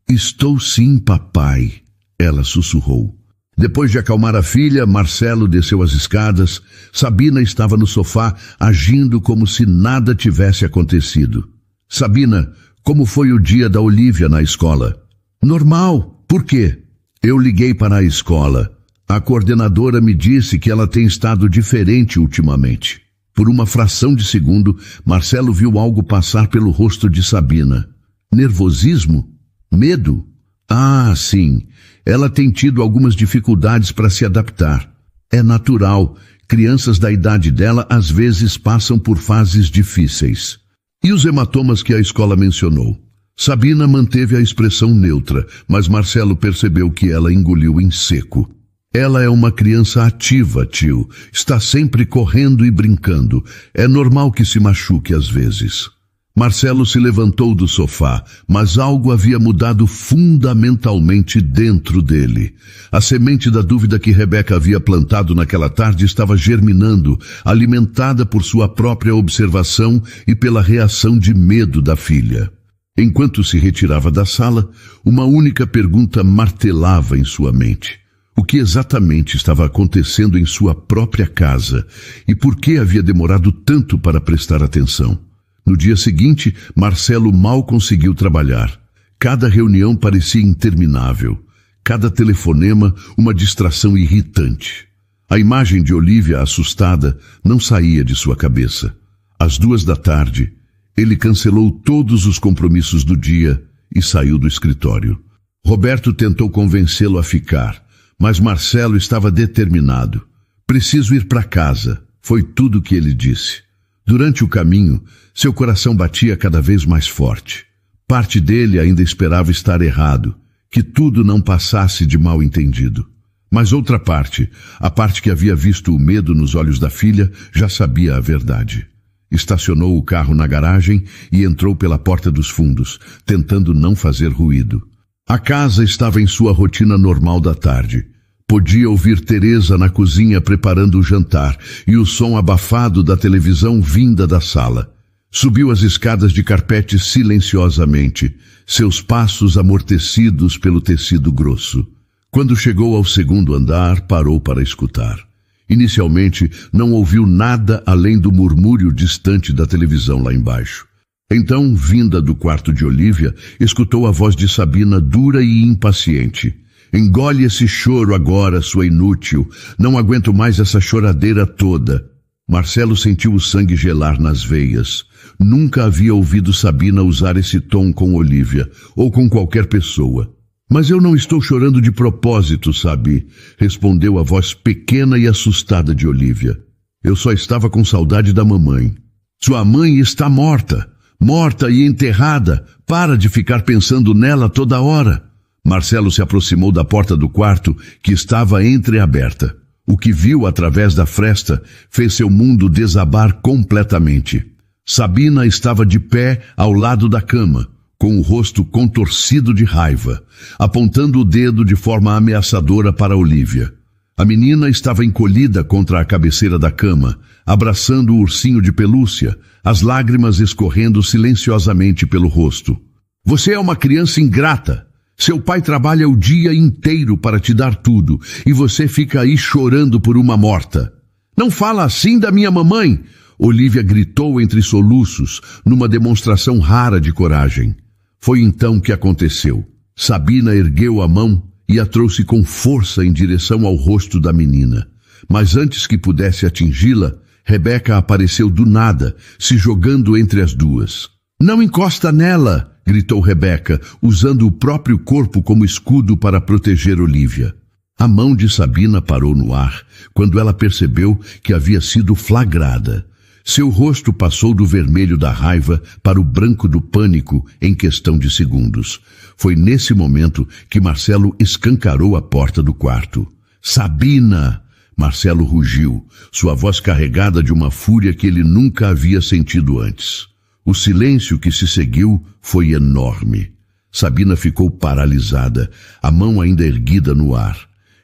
estou sim, papai, ela sussurrou. Depois de acalmar a filha, Marcelo desceu as escadas. Sabina estava no sofá, agindo como se nada tivesse acontecido. Sabina, como foi o dia da Olívia na escola? Normal. Por quê? Eu liguei para a escola. A coordenadora me disse que ela tem estado diferente ultimamente. Por uma fração de segundo, Marcelo viu algo passar pelo rosto de Sabina. Nervosismo? Medo? Ah, sim. Ela tem tido algumas dificuldades para se adaptar. É natural. Crianças da idade dela às vezes passam por fases difíceis. E os hematomas que a escola mencionou? Sabina manteve a expressão neutra, mas Marcelo percebeu que ela engoliu em seco. Ela é uma criança ativa, tio. Está sempre correndo e brincando. É normal que se machuque às vezes. Marcelo se levantou do sofá, mas algo havia mudado fundamentalmente dentro dele. A semente da dúvida que Rebeca havia plantado naquela tarde estava germinando, alimentada por sua própria observação e pela reação de medo da filha. Enquanto se retirava da sala, uma única pergunta martelava em sua mente. O que exatamente estava acontecendo em sua própria casa e por que havia demorado tanto para prestar atenção? No dia seguinte, Marcelo mal conseguiu trabalhar. Cada reunião parecia interminável. Cada telefonema, uma distração irritante. A imagem de Olívia assustada não saía de sua cabeça. Às 14h, ele cancelou todos os compromissos do dia e saiu do escritório. Roberto tentou convencê-lo a ficar, mas Marcelo estava determinado. Preciso ir para casa, foi tudo o que ele disse. Durante o caminho, seu coração batia cada vez mais forte. Parte dele ainda esperava estar errado, que tudo não passasse de mal entendido. Mas outra parte, a parte que havia visto o medo nos olhos da filha, já sabia a verdade. Estacionou o carro na garagem e entrou pela porta dos fundos, tentando não fazer ruído. A casa estava em sua rotina normal da tarde. Podia ouvir Teresa na cozinha preparando o jantar e o som abafado da televisão vinda da sala. Subiu as escadas de carpete silenciosamente, seus passos amortecidos pelo tecido grosso. Quando chegou ao segundo andar, parou para escutar. Inicialmente, não ouviu nada além do murmúrio distante da televisão lá embaixo. Então, vinda do quarto de Olívia, escutou a voz de Sabina dura e impaciente. Engole esse choro agora, sua inútil. Não aguento mais essa choradeira toda. Marcelo sentiu o sangue gelar nas veias. Nunca havia ouvido Sabina usar esse tom com Olívia, ou com qualquer pessoa. Mas eu não estou chorando de propósito, sabe? Respondeu a voz pequena e assustada de Olívia. Eu só estava com saudade da mamãe. Sua mãe está morta. Morta e enterrada. Para de ficar pensando nela toda hora. Marcelo se aproximou da porta do quarto, que estava entreaberta. O que viu através da fresta fez seu mundo desabar completamente. Sabina estava de pé ao lado da cama, com o rosto contorcido de raiva, apontando o dedo de forma ameaçadora para Olívia. A menina estava encolhida contra a cabeceira da cama, abraçando o ursinho de pelúcia, as lágrimas escorrendo silenciosamente pelo rosto. Você é uma criança ingrata. Seu pai trabalha o dia inteiro para te dar tudo, e você fica aí chorando por uma morta. Não fala assim da minha mamãe! Olívia gritou entre soluços, numa demonstração rara de coragem. Foi então que aconteceu. Sabina ergueu a mão e a trouxe com força em direção ao rosto da menina. Mas antes que pudesse atingi-la, Rebeca apareceu do nada, se jogando entre as duas. Não encosta nela! Gritou Rebeca, usando o próprio corpo como escudo para proteger Olívia. A mão de Sabina parou no ar, quando ela percebeu que havia sido flagrada. Seu rosto passou do vermelho da raiva para o branco do pânico em questão de segundos. Foi nesse momento que Marcelo escancarou a porta do quarto. Sabina! Marcelo rugiu, sua voz carregada de uma fúria que ele nunca havia sentido antes. O silêncio que se seguiu foi enorme. Sabina ficou paralisada, a mão ainda erguida no ar.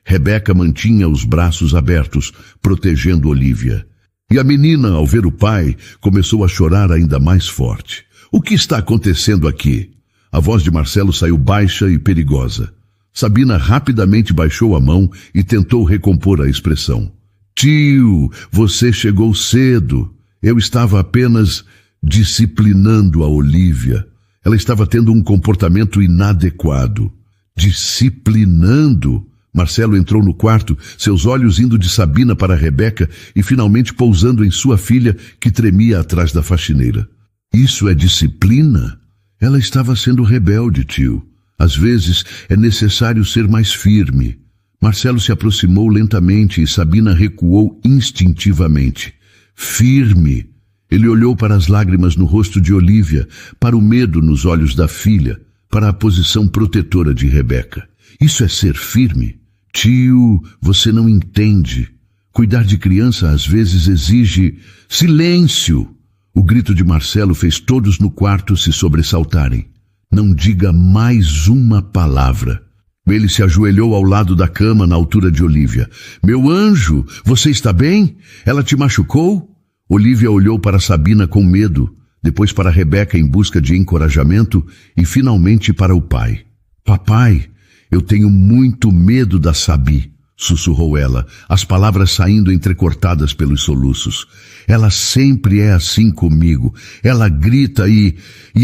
Rebeca mantinha os braços abertos, protegendo Olívia. E a menina, ao ver o pai, começou a chorar ainda mais forte. O que está acontecendo aqui? A voz de Marcelo saiu baixa e perigosa. Sabina rapidamente baixou a mão e tentou recompor a expressão. Tio, você chegou cedo. Eu estava apenas... disciplinando a Olívia. Ela estava tendo um comportamento inadequado. Disciplinando? Marcelo entrou no quarto, seus olhos indo de Sabina para Rebeca e finalmente pousando em sua filha, que tremia atrás da faxineira. Isso é disciplina? Ela estava sendo rebelde, tio. Às vezes é necessário ser mais firme. Marcelo se aproximou lentamente e Sabina recuou instintivamente. Firme. Ele olhou para as lágrimas no rosto de Olívia, para o medo nos olhos da filha, para a posição protetora de Rebeca. Isso é ser firme? Tio, você não entende. Cuidar de criança às vezes exige silêncio. O grito de Marcelo fez todos no quarto se sobressaltarem. Não diga mais uma palavra. Ele se ajoelhou ao lado da cama, na altura de Olívia. Meu anjo, você está bem? Ela te machucou? Olívia olhou para Sabina com medo, depois para Rebeca em busca de encorajamento e finalmente para o pai. Papai, eu tenho muito medo da Sabi, sussurrou ela, as palavras saindo entrecortadas pelos soluços. Ela sempre é assim comigo. Ela grita e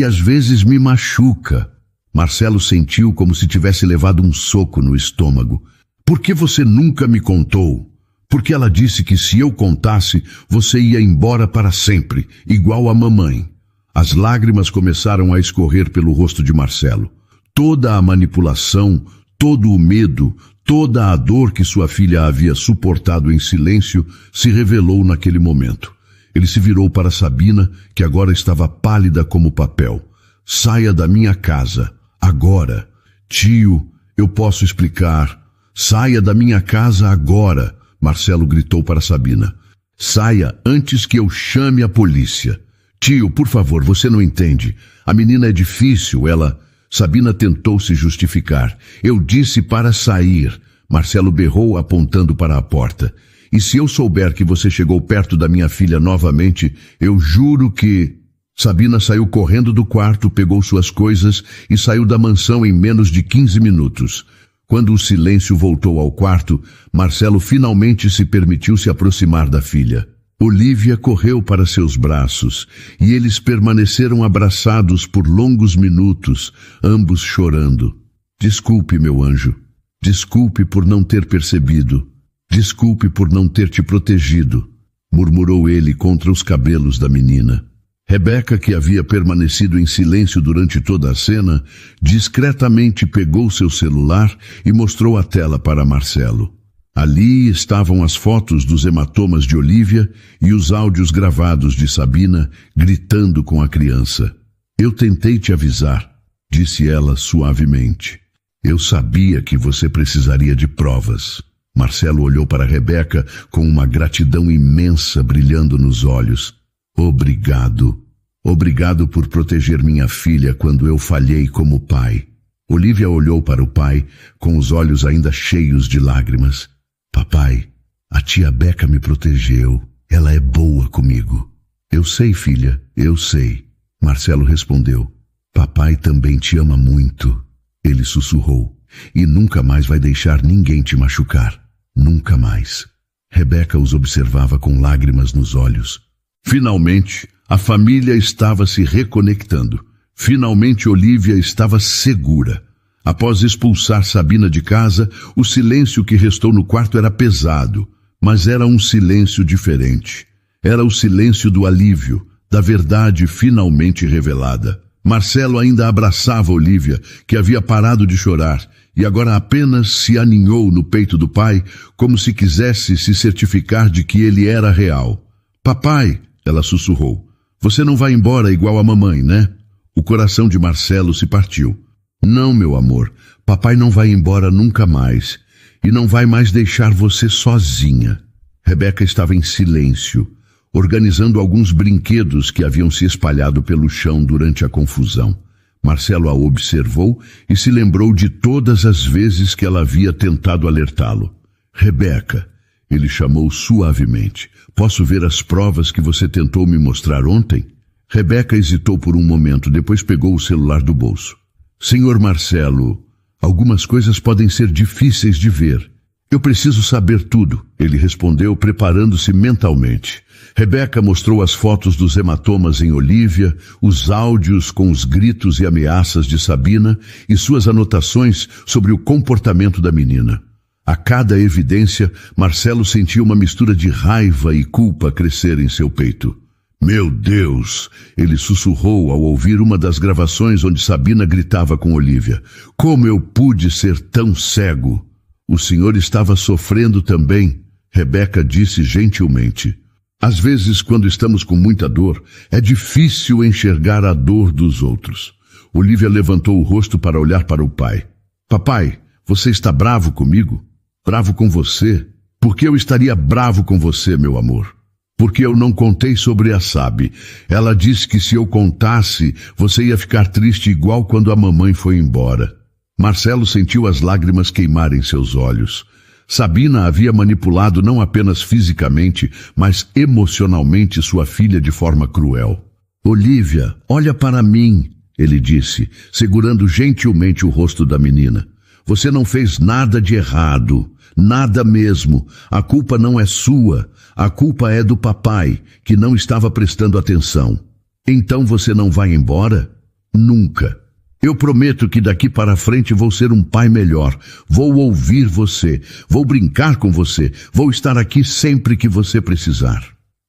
às vezes me machuca. Marcelo sentiu como se tivesse levado um soco no estômago. Por que você nunca me contou? Porque ela disse que se eu contasse, você ia embora para sempre, igual a mamãe. As lágrimas começaram a escorrer pelo rosto de Marcelo. Toda a manipulação, todo o medo, toda a dor que sua filha havia suportado em silêncio se revelou naquele momento. Ele se virou para Sabina, que agora estava pálida como papel. Saia da minha casa, agora. Tio, eu posso explicar. Saia da minha casa agora, Marcelo gritou para Sabina. Saia antes que eu chame a polícia. Tio, por favor, você não entende. A menina é difícil, ela... Sabina tentou se justificar. Eu disse para sair. Marcelo berrou apontando para a porta. E se eu souber que você chegou perto da minha filha novamente, eu juro que... Sabina saiu correndo do quarto, pegou suas coisas e saiu da mansão em menos de 15 minutos. Quando o silêncio voltou ao quarto, Marcelo finalmente se permitiu se aproximar da filha. Olívia correu para seus braços e eles permaneceram abraçados por longos minutos, ambos chorando. Desculpe, meu anjo. Desculpe por não ter percebido. Desculpe por não ter te protegido, murmurou ele contra os cabelos da menina. Rebeca, que havia permanecido em silêncio durante toda a cena, discretamente pegou seu celular e mostrou a tela para Marcelo. Ali estavam as fotos dos hematomas de Olívia e os áudios gravados de Sabina gritando com a criança. Eu tentei te avisar, disse ela suavemente. Eu sabia que você precisaria de provas. Marcelo olhou para Rebeca com uma gratidão imensa brilhando nos olhos. Obrigado. Obrigado por proteger minha filha quando eu falhei como pai. Olívia olhou para o pai com os olhos ainda cheios de lágrimas. Papai, a tia Beca me protegeu. Ela é boa comigo. Eu sei, filha, eu sei. Marcelo respondeu. Papai também te ama muito. Ele sussurrou. E nunca mais vai deixar ninguém te machucar. Nunca mais. Rebeca os observava com lágrimas nos olhos. Finalmente, a família estava se reconectando. Finalmente, Olívia estava segura. Após expulsar Sabina de casa, o silêncio que restou no quarto era pesado, mas era um silêncio diferente. Era o silêncio do alívio, da verdade finalmente revelada. Marcelo ainda abraçava Olívia, que havia parado de chorar, e agora apenas se aninhou no peito do pai, como se quisesse se certificar de que ele era real. Papai, ela sussurrou, você não vai embora igual a mamãe, né? O coração de Marcelo se partiu. Não, meu amor, papai não vai embora nunca mais, e não vai mais deixar você sozinha. Rebeca estava em silêncio, organizando alguns brinquedos que haviam se espalhado pelo chão durante a confusão. Marcelo a observou e se lembrou de todas as vezes que ela havia tentado alertá-lo. Rebeca, ele chamou suavemente, posso ver as provas que você tentou me mostrar ontem? Rebeca hesitou por um momento, depois pegou o celular do bolso. Senhor Marcelo, algumas coisas podem ser difíceis de ver. Eu preciso saber tudo, ele respondeu, preparando-se mentalmente. Rebeca mostrou as fotos dos hematomas em Olívia, os áudios com os gritos e ameaças de Sabina e suas anotações sobre o comportamento da menina. A cada evidência, Marcelo sentia uma mistura de raiva e culpa crescer em seu peito. Meu Deus! Ele sussurrou ao ouvir uma das gravações onde Sabina gritava com Olívia. Como eu pude ser tão cego? O senhor estava sofrendo também, Rebeca disse gentilmente. Às vezes, quando estamos com muita dor, é difícil enxergar a dor dos outros. Olívia levantou o rosto para olhar para o pai. Papai, você está bravo comigo? Bravo com você? Por que eu estaria bravo com você, meu amor? Porque eu não contei sobre a Sabi. Ela disse que se eu contasse, você ia ficar triste igual quando a mamãe foi embora. Marcelo sentiu as lágrimas queimarem seus olhos. Sabina havia manipulado não apenas fisicamente, mas emocionalmente sua filha de forma cruel. Olívia, olha para mim, ele disse, segurando gentilmente o rosto da menina. Você não fez nada de errado, nada mesmo. A culpa não é sua, a culpa é do papai, que não estava prestando atenção. Então você não vai embora? Nunca. Eu prometo que daqui para frente vou ser um pai melhor. Vou ouvir você, vou brincar com você, vou estar aqui sempre que você precisar.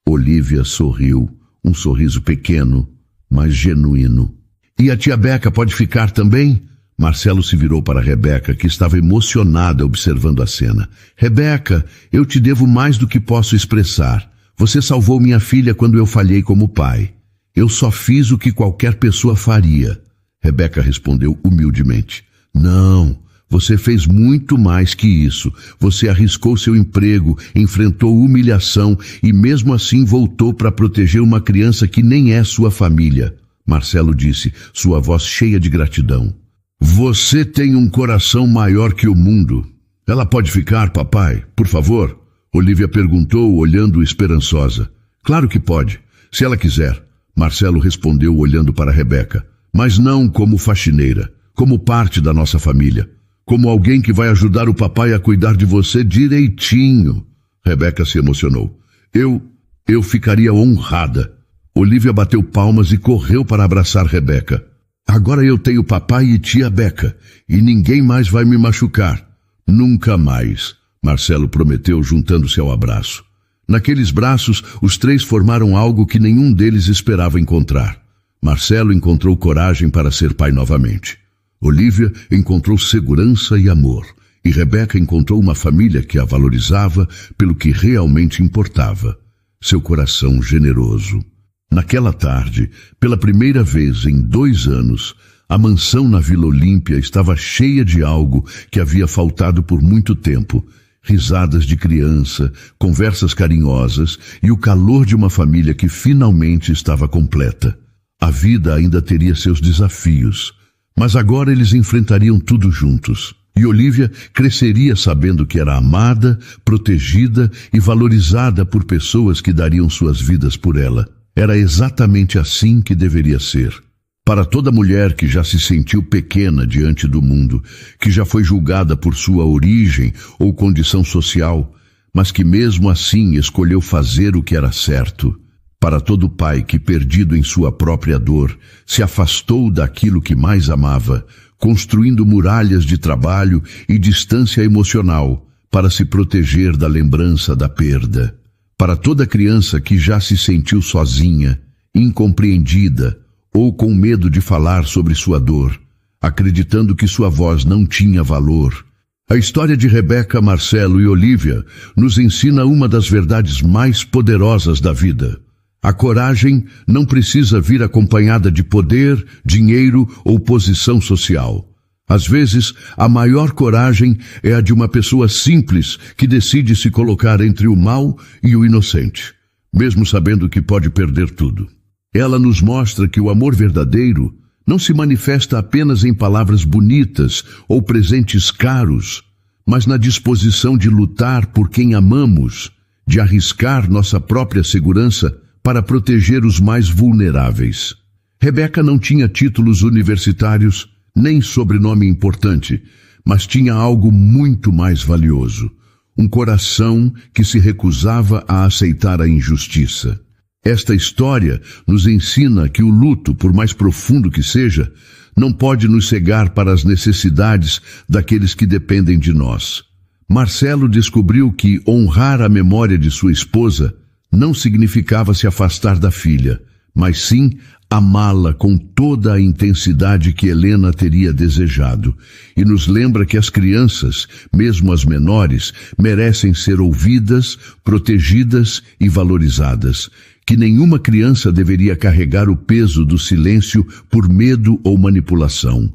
Olívia sorriu, um sorriso pequeno, mas genuíno. E a tia Beca pode ficar também? Marcelo se virou para Rebeca, que estava emocionada observando a cena. Rebeca, eu te devo mais do que posso expressar. Você salvou minha filha quando eu falhei como pai. Eu só fiz o que qualquer pessoa faria. Rebeca respondeu humildemente. Não, você fez muito mais que isso. Você arriscou seu emprego, enfrentou humilhação e mesmo assim voltou para proteger uma criança que nem é sua família. Marcelo disse, sua voz cheia de gratidão. Você tem um coração maior que o mundo. Ela pode ficar, papai, por favor? Olívia perguntou, olhando esperançosa. Claro que pode, se ela quiser. Marcelo respondeu, olhando para Rebeca. Mas não como faxineira, como parte da nossa família. Como alguém que vai ajudar o papai a cuidar de você direitinho. Rebeca se emocionou. Eu ficaria honrada. Olívia bateu palmas e correu para abraçar Rebeca. Agora eu tenho papai e tia Beca, e ninguém mais vai me machucar. Nunca mais, Marcelo prometeu, juntando-se ao abraço. Naqueles braços, os três formaram algo que nenhum deles esperava encontrar. Marcelo encontrou coragem para ser pai novamente. Olívia encontrou segurança e amor, e Rebeca encontrou uma família que a valorizava pelo que realmente importava, seu coração generoso. Naquela tarde, pela primeira vez em 2 anos, a mansão na Vila Olímpia estava cheia de algo que havia faltado por muito tempo. Risadas de criança, conversas carinhosas e o calor de uma família que finalmente estava completa. A vida ainda teria seus desafios, mas agora eles enfrentariam tudo juntos. E Olívia cresceria sabendo que era amada, protegida e valorizada por pessoas que dariam suas vidas por ela. Era exatamente assim que deveria ser. Para toda mulher que já se sentiu pequena diante do mundo, que já foi julgada por sua origem ou condição social, mas que mesmo assim escolheu fazer o que era certo. Para todo pai que, perdido em sua própria dor, se afastou daquilo que mais amava, construindo muralhas de trabalho e distância emocional para se proteger da lembrança da perda. Para toda criança que já se sentiu sozinha, incompreendida ou com medo de falar sobre sua dor, acreditando que sua voz não tinha valor. A história de Rebeca, Marcelo e Olívia nos ensina uma das verdades mais poderosas da vida. A coragem não precisa vir acompanhada de poder, dinheiro ou posição social. Às vezes, a maior coragem é a de uma pessoa simples que decide se colocar entre o mal e o inocente, mesmo sabendo que pode perder tudo. Ela nos mostra que o amor verdadeiro não se manifesta apenas em palavras bonitas ou presentes caros, mas na disposição de lutar por quem amamos, de arriscar nossa própria segurança para proteger os mais vulneráveis. Rebeca não tinha títulos universitários, nem sobrenome importante, mas tinha algo muito mais valioso: um coração que se recusava a aceitar a injustiça. Esta história nos ensina que o luto, por mais profundo que seja, não pode nos cegar para as necessidades daqueles que dependem de nós. Marcelo descobriu que honrar a memória de sua esposa não significava se afastar da filha, mas sim amá-la com toda a intensidade que Helena teria desejado, e nos lembra que as crianças, mesmo as menores, merecem ser ouvidas, protegidas e valorizadas, que nenhuma criança deveria carregar o peso do silêncio por medo ou manipulação.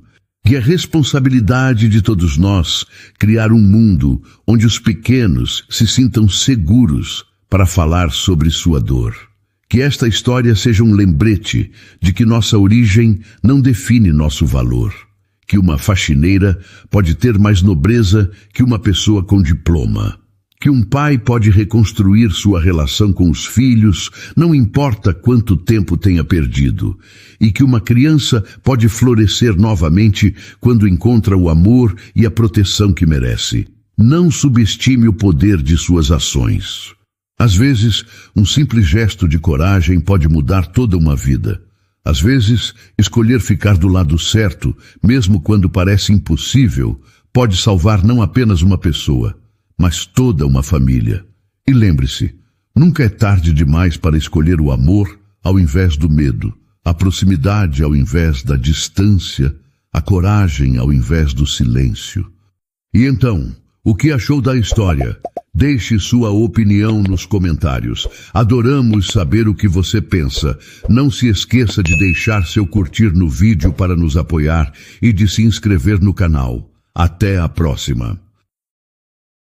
E é responsabilidade de todos nós criar um mundo onde os pequenos se sintam seguros para falar sobre sua dor. Que esta história seja um lembrete de que nossa origem não define nosso valor. Que uma faxineira pode ter mais nobreza que uma pessoa com diploma. Que um pai pode reconstruir sua relação com os filhos, não importa quanto tempo tenha perdido. E que uma criança pode florescer novamente quando encontra o amor e a proteção que merece. Não subestime o poder de suas ações. Às vezes, um simples gesto de coragem pode mudar toda uma vida. Às vezes, escolher ficar do lado certo, mesmo quando parece impossível, pode salvar não apenas uma pessoa, mas toda uma família. E lembre-se, nunca é tarde demais para escolher o amor ao invés do medo, a proximidade ao invés da distância, a coragem ao invés do silêncio. E então, o que achou da história? Deixe sua opinião nos comentários. Adoramos saber o que você pensa. Não se esqueça de deixar seu curtir no vídeo para nos apoiar e de se inscrever no canal. Até a próxima!